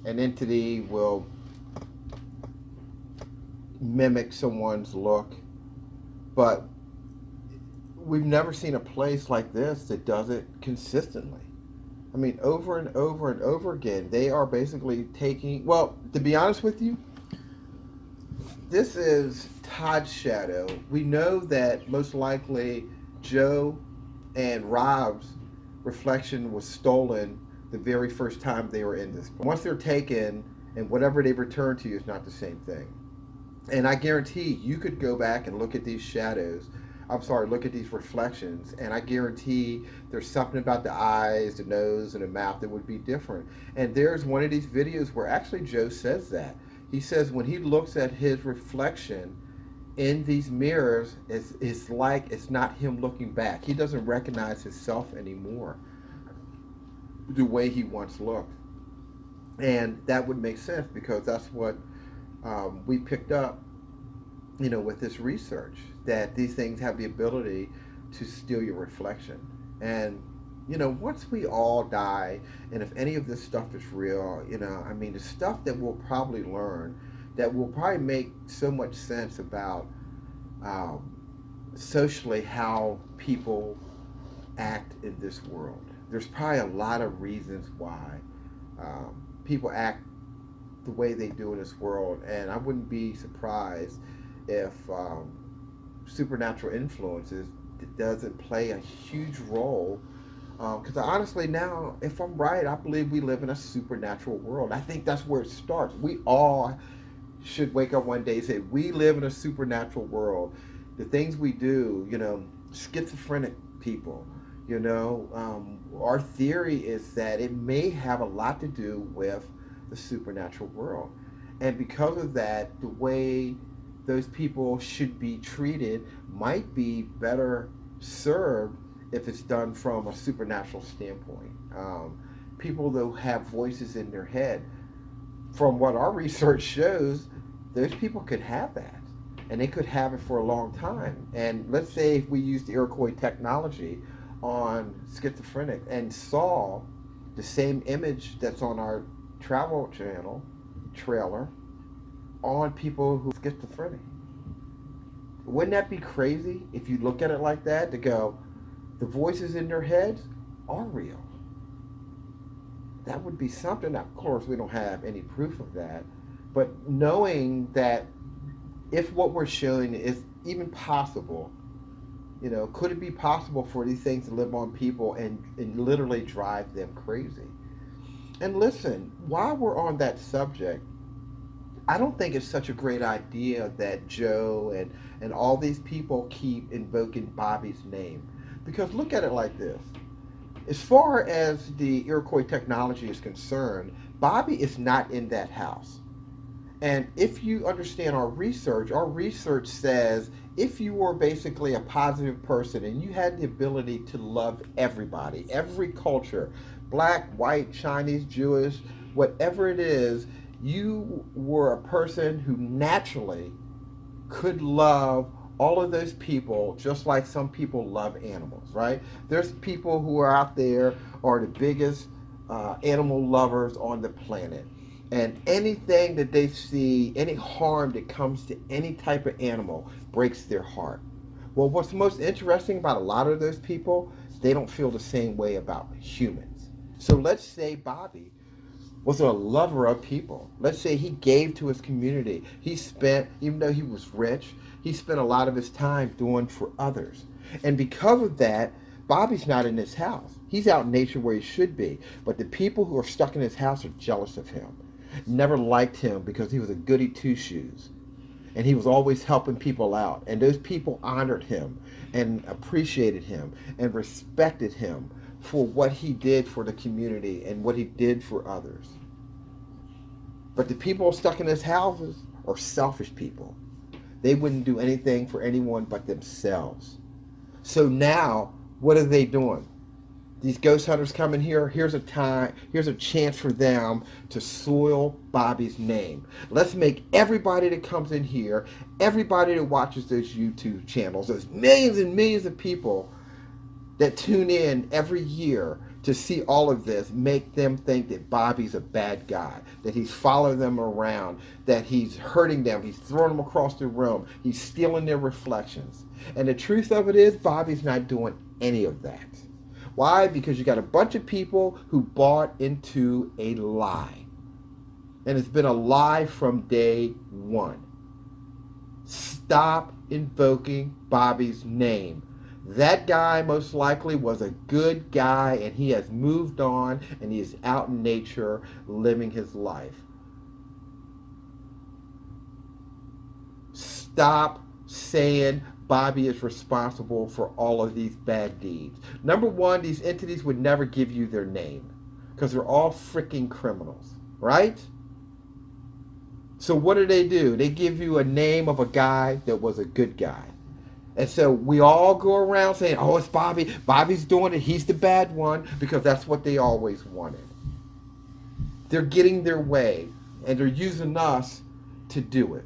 an entity will mimic someone's look, but we've never seen a place like this that does it consistently. I mean, over and over and over again, they are basically taking, well, to be honest with you, this is Todd's shadow. We know that most likely Joe and Rob's reflection was stolen the very first time they were in this. Once they're taken, and whatever they return to you is not the same thing. And I guarantee you could go back and look at these shadows. Look at these reflections, and I guarantee there's something about the eyes, the nose, and the mouth that would be different. And there's one of these videos where actually Joe says that. He says when he looks at his reflection in these mirrors, it's like it's not him looking back. He doesn't recognize himself anymore the way he once looked. And that would make sense because that's what we picked up, with this research, that these things have the ability to steal your reflection. And, once we all die, and if any of this stuff is real, the stuff that we'll probably learn that will probably make so much sense about socially how people act in this world. There's probably a lot of reasons why people act the way they do in this world, and I wouldn't be surprised if supernatural influences doesn't play a huge role. Because honestly, now, if I'm right, I believe we live in a supernatural world. I think that's where it starts. We all should wake up one day and say, we live in a supernatural world. The things we do, schizophrenic people, our theory is that it may have a lot to do with the supernatural world. And because of that, the way those people should be treated might be better served if it's done from a supernatural standpoint. People that have voices in their head, from what our research shows, those people could have that. And they could have it for a long time. And let's say if we used the Iroquois technology on schizophrenic and saw the same image that's on our travel channel trailer on people who are schizophrenic. Wouldn't that be crazy if you look at it like that, to go, the voices in their heads are real? That would be something. Now, of course, we don't have any proof of that, but knowing that if what we're showing is even possible, could it be possible for these things to live on people and literally drive them crazy? And listen, while we're on that subject, I don't think it's such a great idea that Joe and all these people keep invoking Bobby's name. Because look at it like this. As far as the Iroquois Technology is concerned, Bobby is not in that house. And if you understand our research says if you were basically a positive person and you had the ability to love everybody, every culture, black, white, Chinese, Jewish, whatever it is, you were a person who naturally could love all of those people just like some people love animals, right? There's people who are out there are the biggest animal lovers on the planet. And anything that they see, any harm that comes to any type of animal breaks their heart. Well, what's most interesting about a lot of those people, they don't feel the same way about humans. So let's say Bobby was a lover of people. Let's say he gave to his community. He spent, even though he was rich, he spent a lot of his time doing for others. And because of that, Bobby's not in his house. He's out in nature where he should be. But the people who are stuck in his house are jealous of him. Never liked him because he was a goody two shoes. And he was always helping people out. And those people honored him and appreciated him and respected him for what he did for the community and what he did for others. But the people stuck in his houses are selfish people. They wouldn't do anything for anyone but themselves. So now, what are they doing? These ghost hunters coming here, here's a chance for them to soil Bobby's name. Let's make everybody that comes in here, everybody that watches those YouTube channels, those millions and millions of people that tune in every year to see all of this, make them think that Bobby's a bad guy, that he's following them around, that he's hurting them, he's throwing them across the room, he's stealing their reflections. And the truth of it is, Bobby's not doing any of that. Why? Because you got a bunch of people who bought into a lie. And it's been a lie from day one. Stop invoking Bobby's name. That guy most likely was a good guy and he has moved on and he is out in nature living his life. Stop saying Bobby is responsible for all of these bad deeds. Number one, these entities would never give you their name because they're all freaking criminals, right? So what do? They give you a name of a guy that was a good guy. And so we all go around saying, oh, it's Bobby. Bobby's doing it. He's the bad one, because that's what they always wanted. They're getting their way, and they're using us to do it.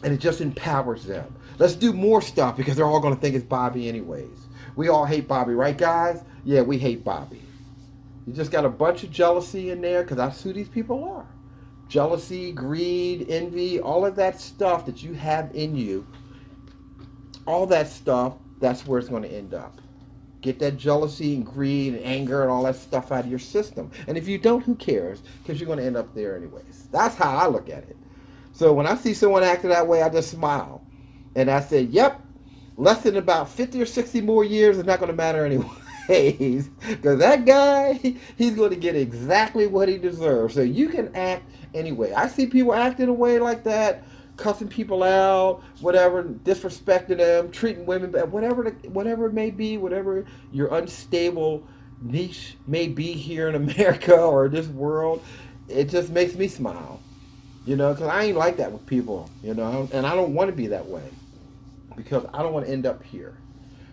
And it just empowers them. Let's do more stuff because they're all going to think it's Bobby anyways. We all hate Bobby, right, guys? Yeah, we hate Bobby. You just got a bunch of jealousy in there because that's who these people are. Jealousy, greed, envy, all of that stuff that you have in you, all that stuff, that's where it's going to end up. Get that jealousy and greed and anger and all that stuff out of your system. And if you don't, who cares? Because you're going to end up there anyways. That's how I look at it. So when I see someone acting that way, I just smile. And I say, yep, less than about 50 or 60 more years is not going to matter anyways. Because that guy, he's going to get exactly what he deserves. So you can act anyway. I see people acting a way like that, cussing people out, whatever, disrespecting them, treating women bad, whatever it may be, whatever your unstable niche may be here in America or this world, it just makes me smile. Because I ain't like that with people, and I don't want to be that way because I don't want to end up here.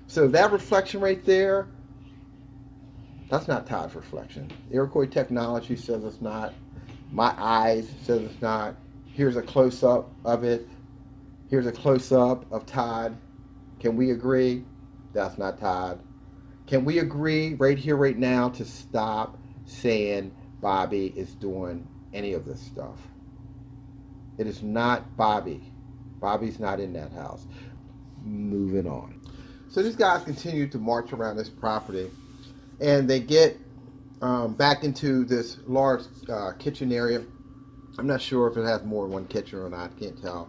So that reflection right there, that's not Todd's reflection. Iroquois Technology says it's not. My eyes says it's not. Here's a close-up of it. Here's a close-up of Todd. Can we agree? That's not Todd. Can we agree right here, right now, to stop saying Bobby is doing any of this stuff? It is not Bobby. Bobby's not in that house. moving on. So these guys continue to march around this property, and they get back into this large kitchen area. I'm not sure if it has more than one kitchen or not. I can't tell.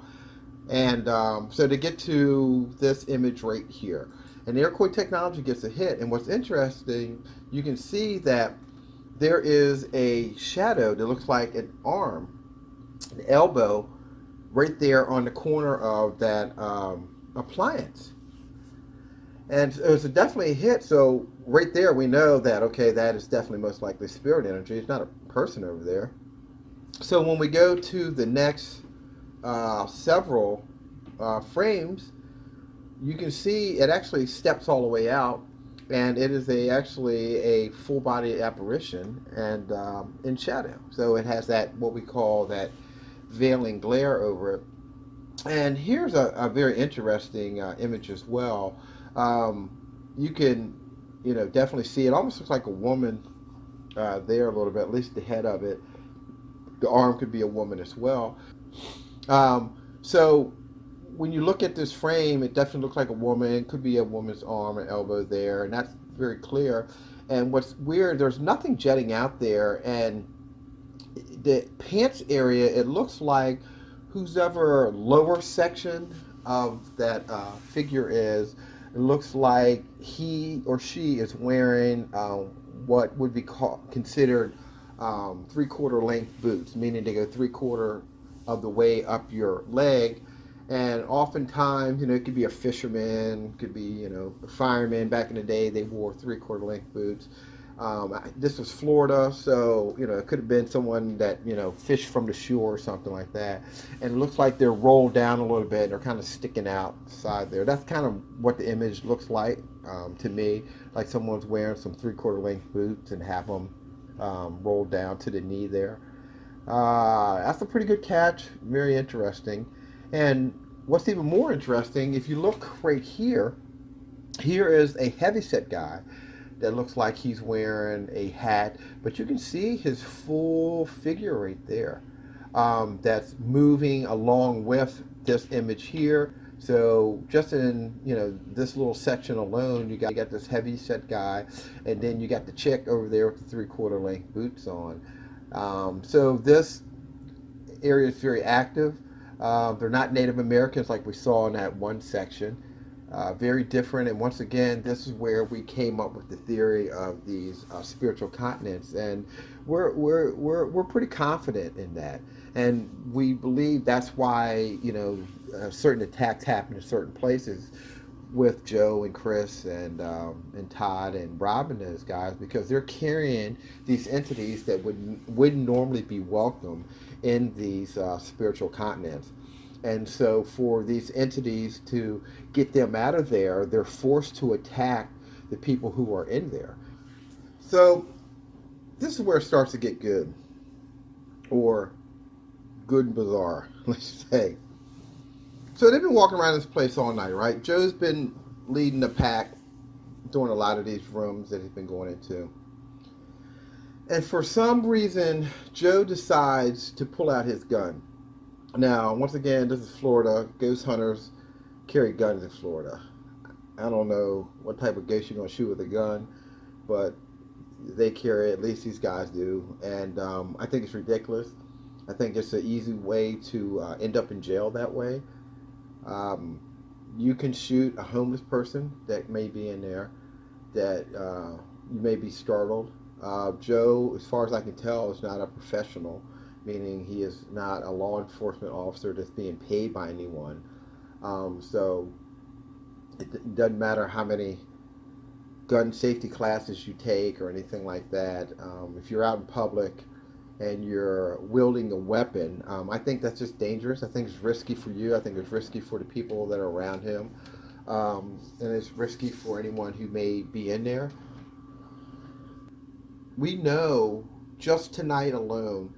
And so they get to this image right here. And Iroquois Technology gets a hit. And what's interesting, you can see that there is a shadow that looks like an arm, an elbow, right there on the corner of that appliance. And it was definitely a hit. So right there, we know that, okay, that is definitely most likely spirit energy. It's not a person over there. So when we go to the next several frames, you can see it actually steps all the way out, and it is actually a full body apparition and in shadow. So it has that, what we call that veiling glare over it. And here's a very interesting image as well. You can, definitely see it almost looks like a woman there a little bit, at least the head of it. The arm could be a woman as well. So when you look at this frame, it definitely looks like a woman. It could be a woman's arm and elbow there, and that's very clear. And what's weird, there's nothing jetting out there, and the pants area, it looks like whoever lower section of that figure is, it looks like he or she is wearing what would be considered 3/4 length boots, meaning they go 3/4 of the way up your leg. And oftentimes, it could be a fisherman, could be, a fireman. Back in the day, they wore 3/4 length boots. This was Florida, so, it could have been someone that, fished from the shore or something like that. And it looks like they're rolled down a little bit. They're kind of sticking outside there. That's kind of what the image looks like to me, like someone's wearing some 3/4 length boots and have them rolled down to the knee there. That's a pretty good catch. Very interesting. And what's even more interesting, if you look right here, here is a heavyset guy that looks like he's wearing a hat, but you can see his full figure right there. That's moving along with this image here. So just in this little section alone, you got this heavy set guy, and then you got the chick over there with the 3/4 length boots on. So this area is very active. They're not Native Americans like we saw in that one section. Very different, and once again, this is where we came up with the theory of these spiritual continents, and we're pretty confident in that, and we believe that's why certain attacks happen in certain places with Joe and Chris and Todd and Rob and those guys, because they're carrying these entities that wouldn't normally be welcome in these spiritual continents. And so for these entities to get them out of there, they're forced to attack the people who are in there. So this is where it starts to get good, or good and bizarre, let's say. So they've been walking around this place all night, right? Joe's been leading the pack, doing a lot of these rooms that he's been going into. And for some reason, Joe decides to pull out his gun. Now, once again, this is Florida. Ghost hunters carry guns in Florida. I don't know what type of ghost you're going to shoot with a gun, but they carry it, at least these guys do. And I think it's ridiculous. I think it's an easy way to end up in jail that way. You can shoot a homeless person that may be in there, that you may be startled. Joe, as far as I can tell, is not a professional, meaning he is not a law enforcement officer that's being paid by anyone. So it doesn't matter how many gun safety classes you take or anything like that. If you're out in public and you're wielding a weapon, I think that's just dangerous. I think it's risky for you. I think it's risky for the people that are around him. And it's risky for anyone who may be in there. We know just tonight alone,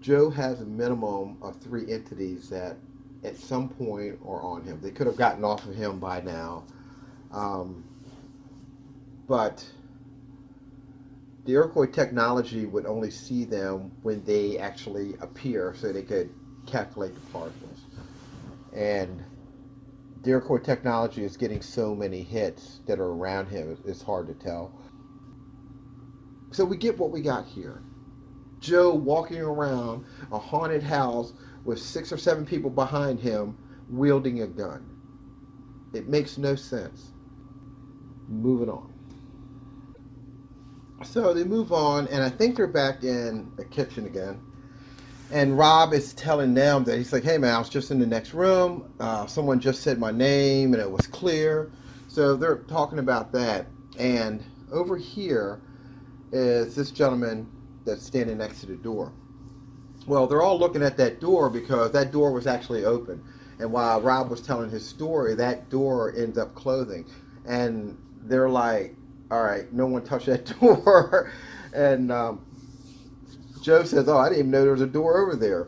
Joe has a minimum of 3 entities that at some point are on him. They could have gotten off of him by now. But the Iroquois Technology would only see them when they actually appear, so they could calculate the particles. And Iroquois Technology is getting so many hits that are around him, it's hard to tell. So we get what we got here. Joe walking around a haunted house with 6 or 7 people behind him wielding a gun. It makes no sense. Moving on. So they move on, and I think they're back in the kitchen again. And Rob is telling them that he's like, hey man, I was just in the next room. Someone just said my name and it was clear. So they're talking about that. And over here is this gentleman that's standing next to the door. Well, they're all looking at that door because that door was actually open. And while Rob was telling his story, that door ends up closing. And they're like, all right, no one touched that door. And Joe says, oh, I didn't even know there was a door over there.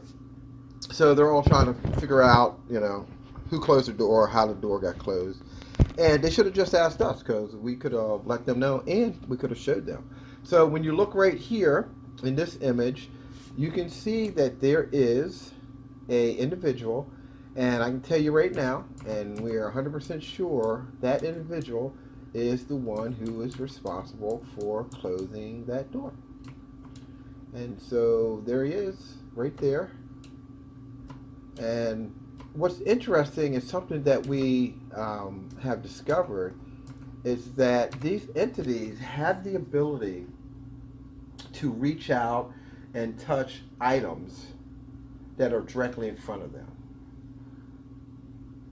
So they're all trying to figure out, who closed the door, how the door got closed. And they should have just asked us because we could have let them know and we could have showed them. So when you look right here in this image, you can see that there is a individual, and I can tell you right now, and we are 100% sure that individual is the one who is responsible for closing that door. And so there he is, right there. And what's interesting is something that we have discovered is that these entities have the ability to reach out and touch items that are directly in front of them.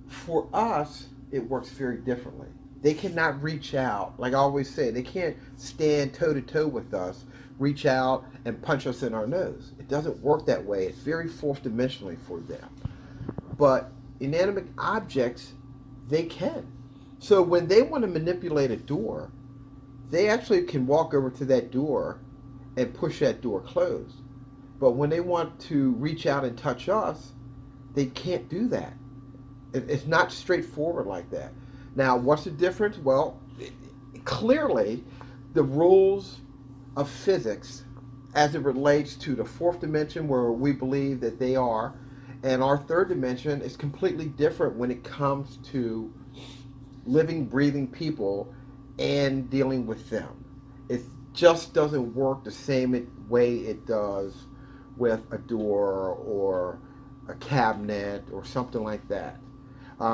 For us, it works very differently. They cannot reach out, like I always say, they can't stand toe to toe with us, reach out and punch us in our nose. It doesn't work that way. It's very fourth dimensionally for them. But inanimate objects, they can. So when they want to manipulate a door, they actually can walk over to that door and push that door closed. But when they want to reach out and touch us, they can't do that. It's not straightforward like that. Now, what's the difference? Well, clearly, the rules of physics as it relates to the fourth dimension where we believe that they are, and our third dimension is completely different when it comes to living, breathing people and dealing with them. It just doesn't work the same way it does with a door or a cabinet or something like that.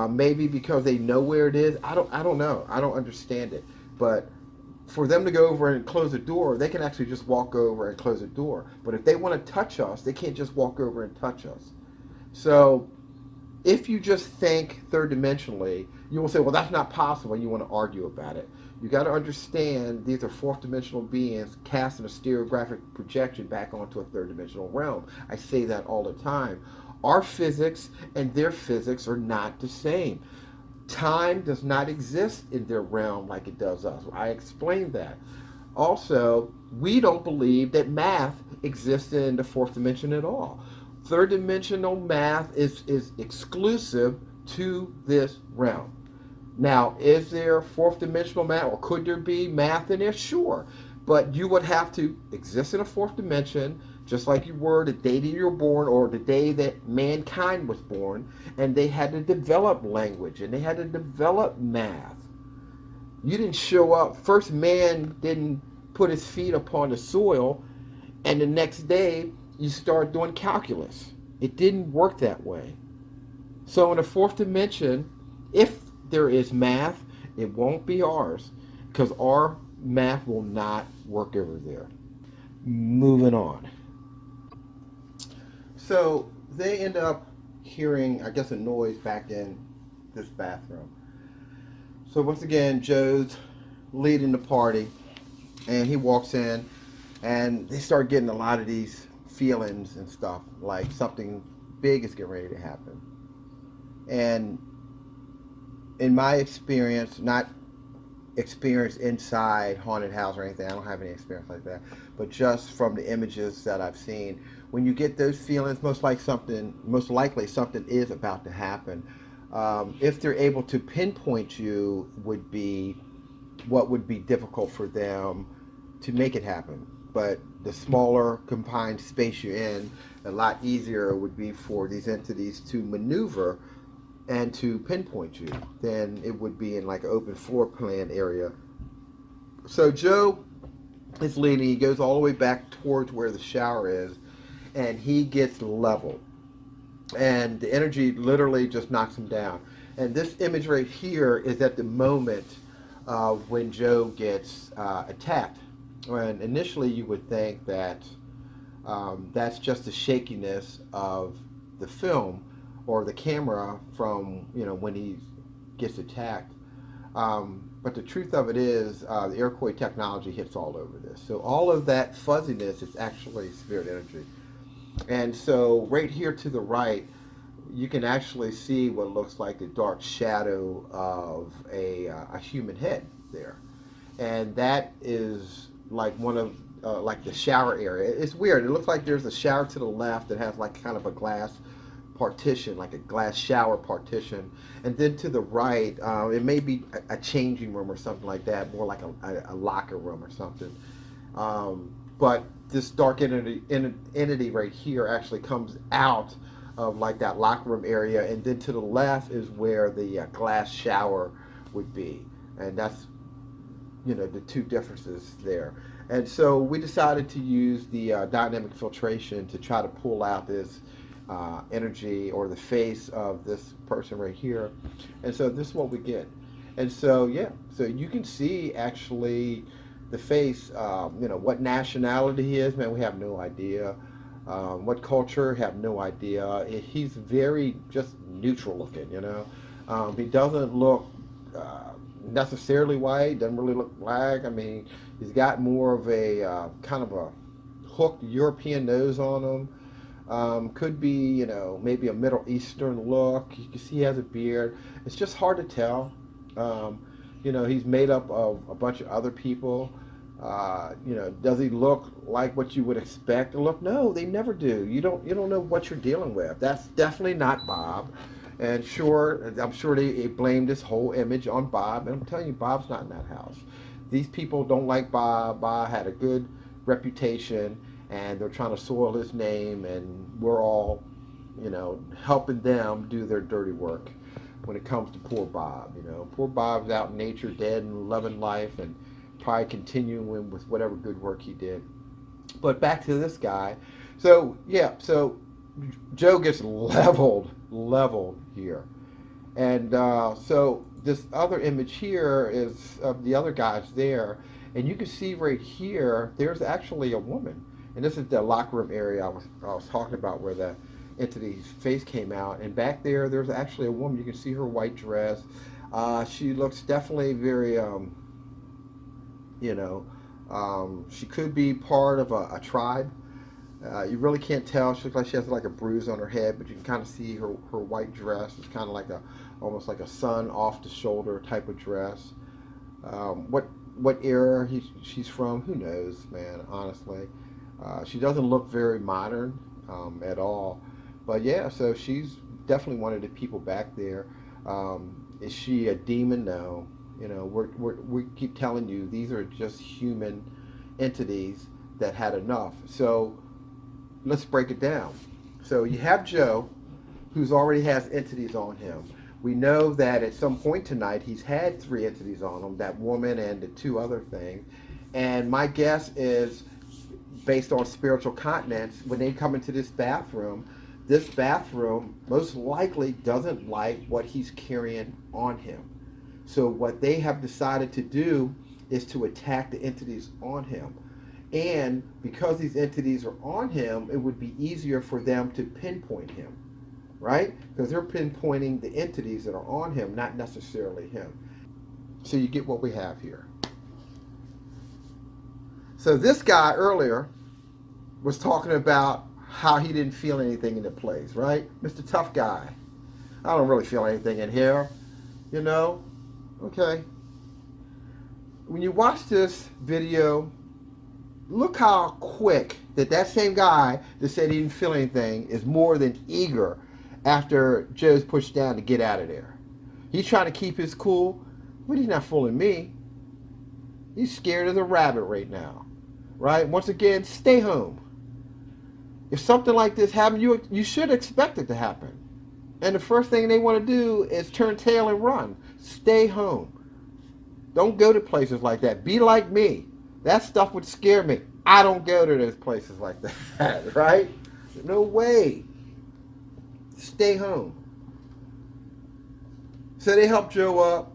Maybe because they know where it is. I don't know. I don't understand it. But for them to go over and close the door, they can actually just walk over and close the door. But if they want to touch us, they can't just walk over and touch us. So if you just think third dimensionally, you will say, well, that's not possible, and you want to argue about it. You got to understand these are fourth dimensional beings casting a stereographic projection back onto a third dimensional realm. I say that all the time. Our physics and their physics are not the same. Time does not exist in their realm like it does us. I explained that. Also, we don't believe that math exists in the fourth dimension at all. Third dimensional math is exclusive to this realm. Now, is there fourth dimensional math, or could there be math in there? Sure. But you would have to exist in a fourth dimension, just like you were the day that you were born or the day that mankind was born, and they had to develop language and they had to develop math. You didn't show up, first man didn't put his feet upon the soil, and the next day you start doing calculus. It didn't work that way. So in the fourth dimension, if there is math, it won't be ours, because our math will not work over there. Moving on. So they end up hearing, I guess, a noise back in this bathroom. So once again, Joe's leading the party, and he walks in, and they start getting a lot of these feelings and stuff, like something big is getting ready to happen. And in my experience, not experience inside haunted house or anything, I don't have any experience like that, but just from the images that I've seen, when you get those feelings, most likely something is about to happen. If they're able to pinpoint you, would be what would be difficult for them to make it happen. But the smaller confined space you're in, a lot easier would be for these entities to maneuver and to pinpoint you, then it would be in like an open floor plan area. So Joe is leading. He goes all the way back towards where the shower is, and he gets leveled. And the energy literally just knocks him down. And this image right here is at the moment when Joe gets attacked. And initially, you would think that that's just the shakiness of the film or the camera from when he gets attacked. But the truth of it is, the Iroquois technology hits all over this. So all of that fuzziness is actually spirit energy. And so right here to the right, you can actually see what looks like the dark shadow of a human head there. And that is like one of like the shower area. It's weird. It looks like there's a shower to the left that has like kind of a glass partition, like a glass shower partition, and then to the right, it may be a changing room or something like that, more like a locker room or something. But this dark entity right here actually comes out of like that locker room area, and then to the left is where the glass shower would be, and that's the two differences there. And so we decided to use the dynamic filtration to try to pull out this energy or the face of this person right here. And so this is what we get. And so, yeah, so you can see actually the face, what nationality he is, man, we have no idea. What culture, have no idea. He's very just neutral looking. He doesn't look necessarily white, doesn't really look black. I mean, he's got more of a kind of a hooked European nose on him. Could be, maybe a Middle Eastern look. You can see he has a beard. It's just hard to tell. He's made up of a bunch of other people. Does he look like what you would expect to look? No, they never do. You don't know what you're dealing with. That's definitely not Bob. And I'm sure they blamed this whole image on Bob. And I'm telling you, Bob's not in that house. These people don't like Bob. Bob had a good reputation, and they're trying to soil his name, and we're all, helping them do their dirty work when it comes to poor Bob. Poor Bob's out in nature, dead and loving life, and probably continuing with whatever good work he did. But back to this guy. So Joe gets leveled here. And so this other image here is of the other guys there. And you can see right here, there's actually a woman. And this is the locker room area I was talking about, where the entity's face came out. And back there's actually a woman. You can see her white dress. She looks definitely very, she could be part of a tribe. You really can't tell. She looks like she has like a bruise on her head, but you can kind of see her white dress. It's kind of like almost like a sun off the shoulder type of dress. What era she's from, who knows, man, honestly. She doesn't look very modern at all. But yeah, so she's definitely one of the people back there. Is she a demon? No. We keep telling you, these are just human entities that had enough. So let's break it down. So you have Joe, who's already has entities on him. We know that at some point tonight he's had 3 entities on him, that woman and the 2 other things. And my guess is, based on spiritual continence, when they come into this bathroom most likely doesn't like what he's carrying on him. So what they have decided to do is to attack the entities on him. And because these entities are on him, it would be easier for them to pinpoint him, right? Because they're pinpointing the entities that are on him, not necessarily him. So you get what we have here. So this guy earlier was talking about how he didn't feel anything in the place, right? Mr. Tough Guy. I don't really feel anything in here, Okay. When you watch this video, look how quick that same guy that said he didn't feel anything is more than eager after Joe's pushed down to get out of there. He's trying to keep his cool, but he's not fooling me. He's scared as a rabbit right now, right? Once again, stay home. If something like this happens, you should expect it to happen. And the first thing they want to do is turn tail and run. Stay home. Don't go to places like that. Be like me. That stuff would scare me. I don't go to those places like that, right? No way. Stay home. So they help Joe up.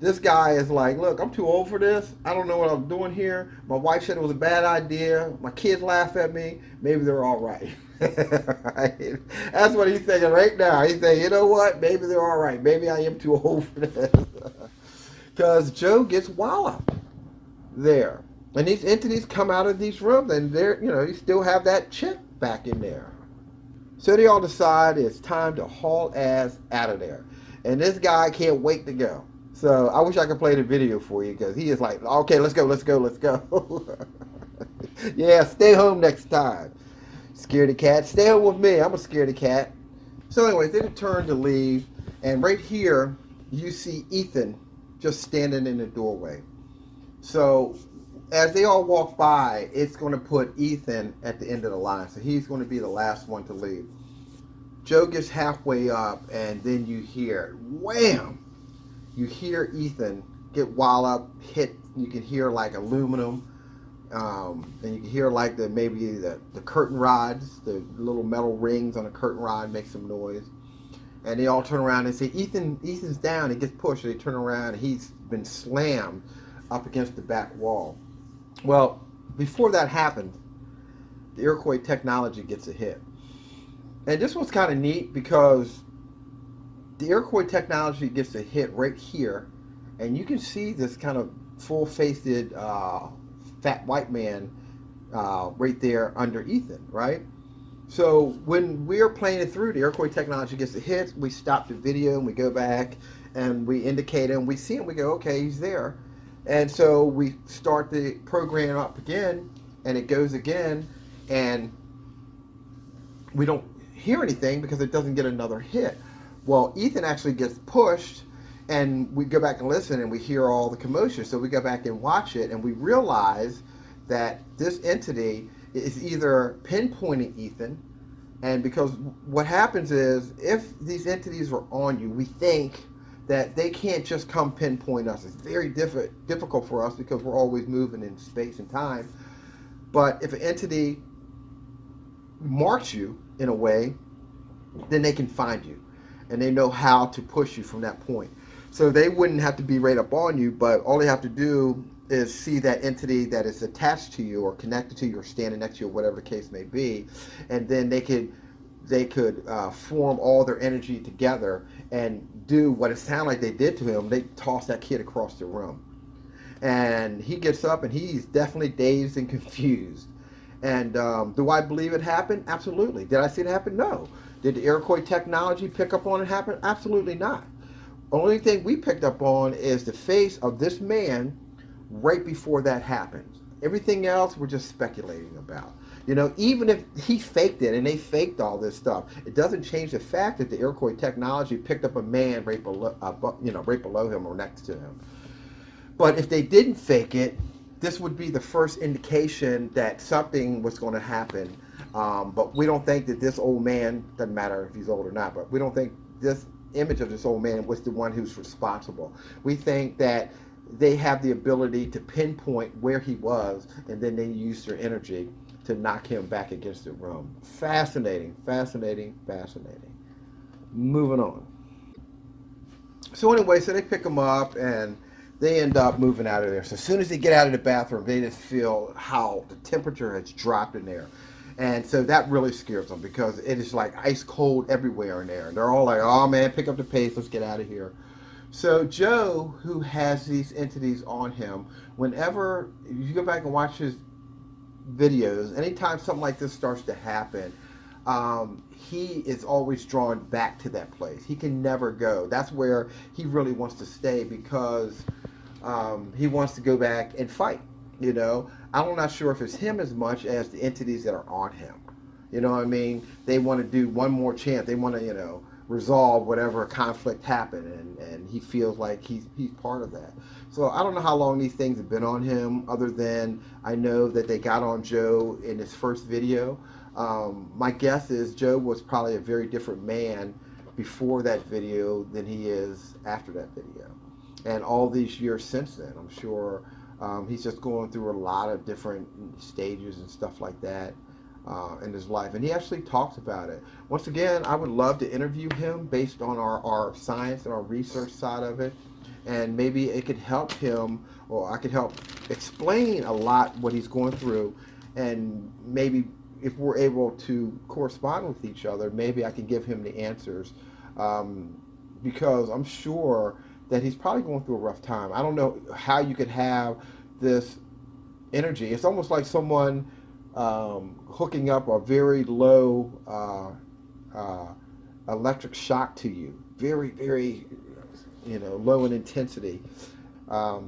This guy is like, look, I'm too old for this. I don't know what I'm doing here. My wife said it was a bad idea. My kids laugh at me. Maybe they're all right. Right? That's what he's thinking right now. He's thinking, you know what? Maybe they're all right. Maybe I am too old for this. Because Joe gets walloped there. And these entities come out of these rooms, and they're, you still have that chick back in there. So they all decide it's time to haul ass out of there. And this guy can't wait to go. So I wish I could play the video for you, because he is like, okay, let's go. Yeah, stay home next time. Scaredy cat, stay home with me. I'm a scaredy cat. So anyway, they turn to leave, and right here you see Ethan just standing in the doorway. So as they all walk by, it's going to put Ethan at the end of the line. So he's going to be the last one to leave. Joe gets halfway up, and then you hear, wham! You hear Ethan get walloped, hit. You can hear like aluminum, and you can hear like maybe the curtain rods, the little metal rings on a curtain rod make some noise. And they all turn around and say, Ethan's down. He gets pushed. They turn around, and he's been slammed up against the back wall. Well, before that happened, the Iroquois Technology gets a hit. And this was kind of neat, because the Iroquois Technology gets a hit right here, and you can see this kind of full-faced fat white man right there under Ethan, right? So when we're playing it through, the Iroquois Technology gets a hit, we stop the video and we go back and we indicate him, we see him, we go, okay, he's there. And so we start the program up again, and it goes again, and we don't hear anything because it doesn't get another hit. Well, Ethan actually gets pushed, and we go back and listen, and we hear all the commotion. So we go back and watch it, and we realize that this entity is either pinpointing Ethan, and because what happens is, if these entities are on you, we think that they can't just come pinpoint us. It's very difficult for us, because we're always moving in space and time. But if an entity marks you in a way, then they can find you, and they know how to push you from that point. So they wouldn't have to be right up on you, but all they have to do is see that entity that is attached to you or connected to you or standing next to you, or whatever the case may be, and then they could form all their energy together and do what it sounded like they did to him. They tossed that kid across the room, and he gets up, and he's definitely dazed and confused. And do I believe it happened? Absolutely. Did I see it happen? No. Did the Iroquois Technology pick up on it happen? Absolutely not. Only thing we picked up on is the face of this man right before that happened. Everything else we're just speculating about. Even if he faked it and they faked all this stuff, it doesn't change the fact that the Iroquois Technology picked up a man right below, right below him or next to him. But if they didn't fake it, this would be the first indication that something was going to happen. But we don't think that this old man, doesn't matter if he's old or not, but we don't think this image of this old man was the one who's responsible. We think that they have the ability to pinpoint where he was, and then they use their energy to knock him back against the room. Fascinating. Moving on. So anyway, so they pick him up, and they end up moving out of there. So as soon as they get out of the bathroom, they just feel how the temperature has dropped in there. And so that really scares them, because it is like ice cold everywhere in there. And they're all like, oh man, pick up the pace, let's get out of here. So Joe, who has these entities on him, whenever you go back and watch his videos, anytime something like this starts to happen, he is always drawn back to that place. He can never go. That's where he really wants to stay, because he wants to go back and fight. I'm not sure if it's him as much as the entities that are on him. You know what I mean? They want to do one more chance. They want to, resolve whatever conflict happened, and he feels like he's part of that. So I don't know how long these things have been on him, other than I know that they got on Joe in his first video. My guess is Joe was probably a very different man before that video than he is after that video. And all these years since then, I'm sure he's just going through a lot of different stages and stuff like that in his life. And he actually talks about it. Once again, I would love to interview him based on our science and our research side of it. And maybe it could help him, or I could help explain a lot what he's going through. And maybe if we're able to correspond with each other, maybe I can give him the answers. Because I'm sure that he's probably going through a rough time. I don't know how you could have this energy. It's almost like someone hooking up a very low electric shock to you. Very, very, low in intensity. So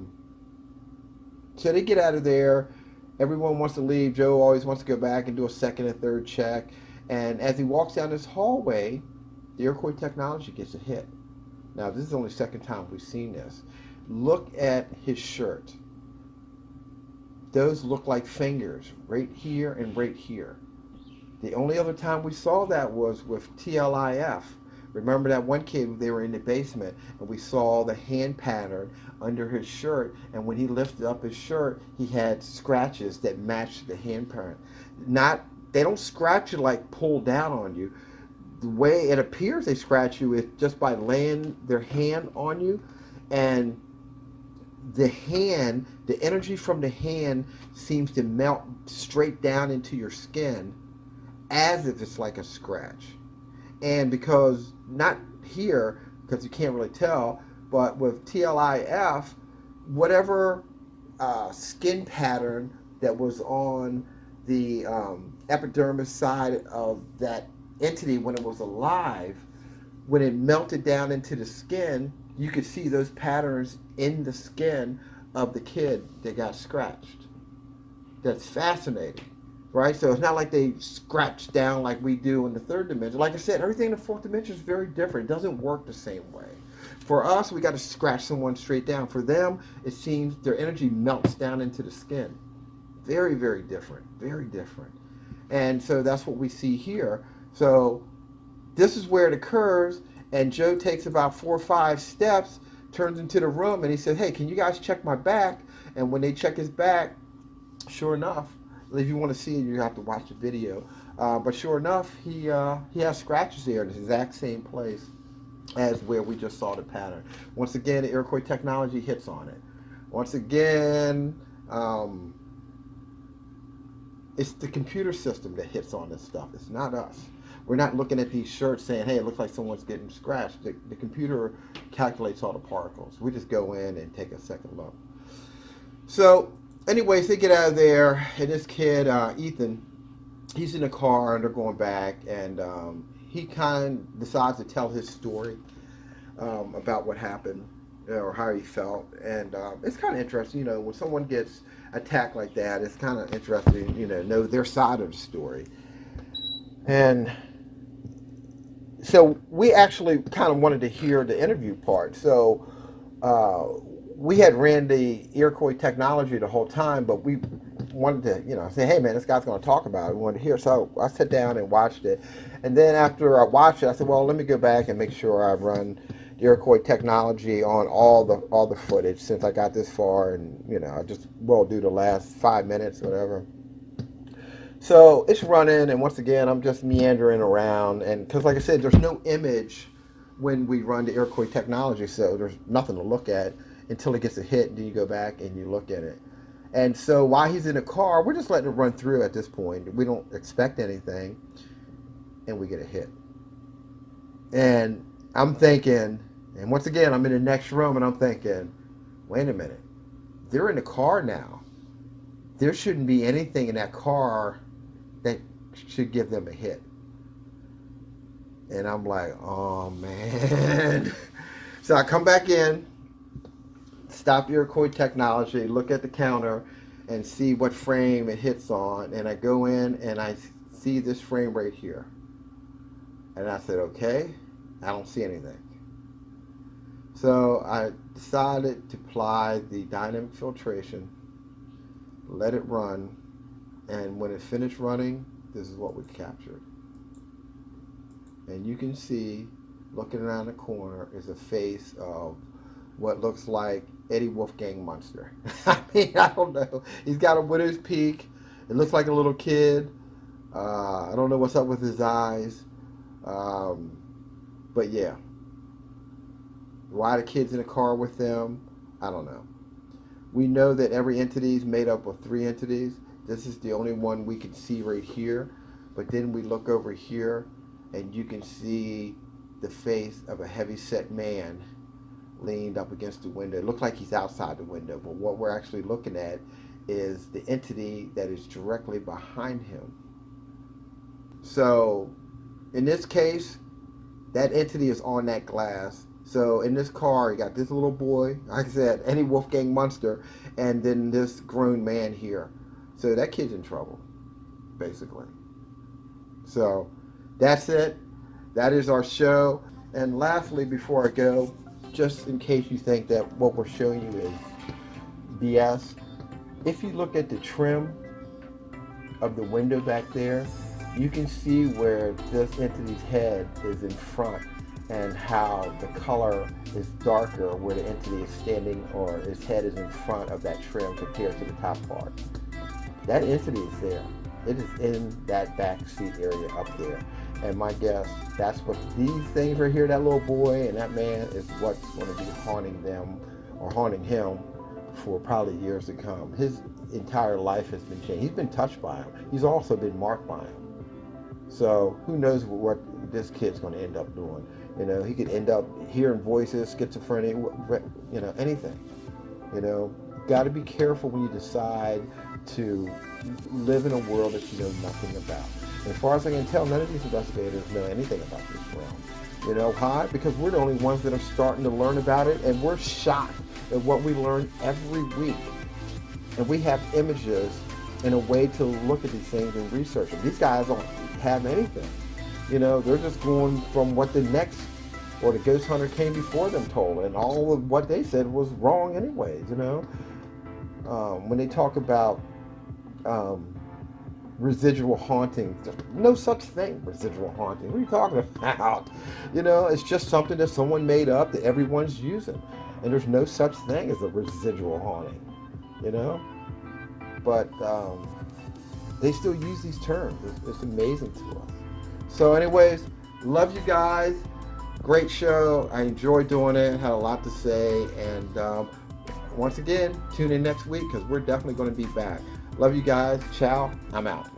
they get out of there. Everyone wants to leave. Joe always wants to go back and do a second and third check. And as he walks down this hallway, the Iroquois Technology gets a hit. Now, this is only the second time we've seen this. Look at his shirt. Those look like fingers right here and right here. The only other time we saw that was with TLIF. Remember that one kid, they were in the basement, and we saw the hand pattern under his shirt, and when he lifted up his shirt, he had scratches that matched the hand pattern. They don't scratch you like pull down on you. The way it appears they scratch you is just by laying their hand on you, and the energy from the hand seems to melt straight down into your skin as if it's like a scratch. And because, not here, because you can't really tell, but with TLIF, whatever skin pattern that was on the epidermis side of that entity when it was alive, when it melted down into the skin, you could see those patterns in the skin of the kid that got scratched. That's fascinating, right? So it's not like they scratch down like we do in the third dimension. Like I said, everything in the fourth dimension is very different. It doesn't work the same way. For us, we got to scratch someone straight down. For them, it seems their energy melts down into the skin. Very, very different. Very different. And so that's what we see here. So this is where it occurs, and Joe takes about 4 or 5 steps, turns into the room, and he says, "Hey, can you guys check my back?" And when they check his back, sure enough, if you want to see it, you have to watch the video. But sure enough, he has scratches there in the exact same place as where we just saw the pattern. Once again, the Iroquois Technology hits on it. Once again, it's the computer system that hits on this stuff. It's not us. We're not looking at these shirts saying, "Hey, it looks like someone's getting scratched." The computer calculates all the particles. We just go in and take a second look. So anyways, they get out of there, and this kid, Ethan, he's in the car, and they're going back, and he kind of decides to tell his story about what happened or how he felt. And it's kind of interesting, when someone gets attacked like that, it's kind of interesting, know their side of the story. And so we actually kind of wanted to hear the interview part. So we had ran the Iroquois Technology the whole time, but we wanted to, say, "Hey, man, this guy's going to talk about it." We wanted to hear. So I sat down and watched it. And then after I watched it, I said, "Well, let me go back and make sure I run the Iroquois Technology on all the footage since I got this far." And, I just do the last 5 minutes, whatever. So it's running, and once again, I'm just meandering around. And because, like I said, there's no image when we run the Iroquois Technology, so there's nothing to look at until it gets a hit, and then you go back and you look at it. And so while he's in the car, we're just letting it run through at this point. We don't expect anything, and we get a hit. And I'm thinking, and once again, I'm in the next room, and I'm thinking, wait a minute. They're in the car now. There shouldn't be anything in that car that should give them a hit. And I'm like, oh, man. So I come back in, stop Iroquois Technology, look at the counter, and see what frame it hits on. And I go in, and I see this frame right here. And I said, okay, I don't see anything. So I decided to apply the dynamic filtration, let it run, and when it finished running, this is what we captured. And you can see looking around the corner is a face of what looks like Eddie Wolfgang Munster. I mean, I don't know. He's got a widow's peak. It looks like a little kid. I don't know what's up with his eyes. Um, but yeah. Why the kids in the car with them? I don't know. We know that every entity is made up of 3 entities. This is the only one we can see right here. But then we look over here and you can see the face of a heavy-set man leaned up against the window. It looks like he's outside the window, but what we're actually looking at is the entity that is directly behind him. So in this case, that entity is on that glass. So in this car, you got this little boy, like I said, Eddie Wolfgang Munster, and then this grown man here. So that kid's in trouble, basically. So that's it. That is our show. And lastly, before I go, just in case you think that what we're showing you is BS, if you look at the trim of the window back there, you can see where this entity's head is in front and how the color is darker where the entity is standing, or his head is in front of that trim compared to the top part. That entity is there. It is in that back seat area up there. And my guess, that's what these things right here, that little boy and that man, is what's going to be haunting them or haunting him for probably years to come. His entire life has been changed. He's been touched by him. He's also been marked by him. So who knows what this kid's going to end up doing. You know, he could end up hearing voices, schizophrenia, you know, anything. You know, got to be careful when you decide to live in a world that you know nothing about. And as far as I can tell, none of these investigators know anything about this realm. You know why? Because we're the only ones that are starting to learn about it, and we're shocked at what we learn every week. And we have images and a way to look at these things and research them. These guys don't have anything. You know, they're just going from what the next or the ghost hunter came before them told, and all of what they said was wrong anyways, you know. When they talk about residual haunting, no such thing, residual haunting. What are you talking about? You know, it's just something that someone made up that everyone's using. And there's no such thing as a residual haunting, you know? But they still use these terms. It's amazing to us. So anyways, love you guys. Great show. I enjoyed doing it. Had a lot to say. And once again, tune in next week because we're definitely going to be back. Love you guys. Ciao. I'm out.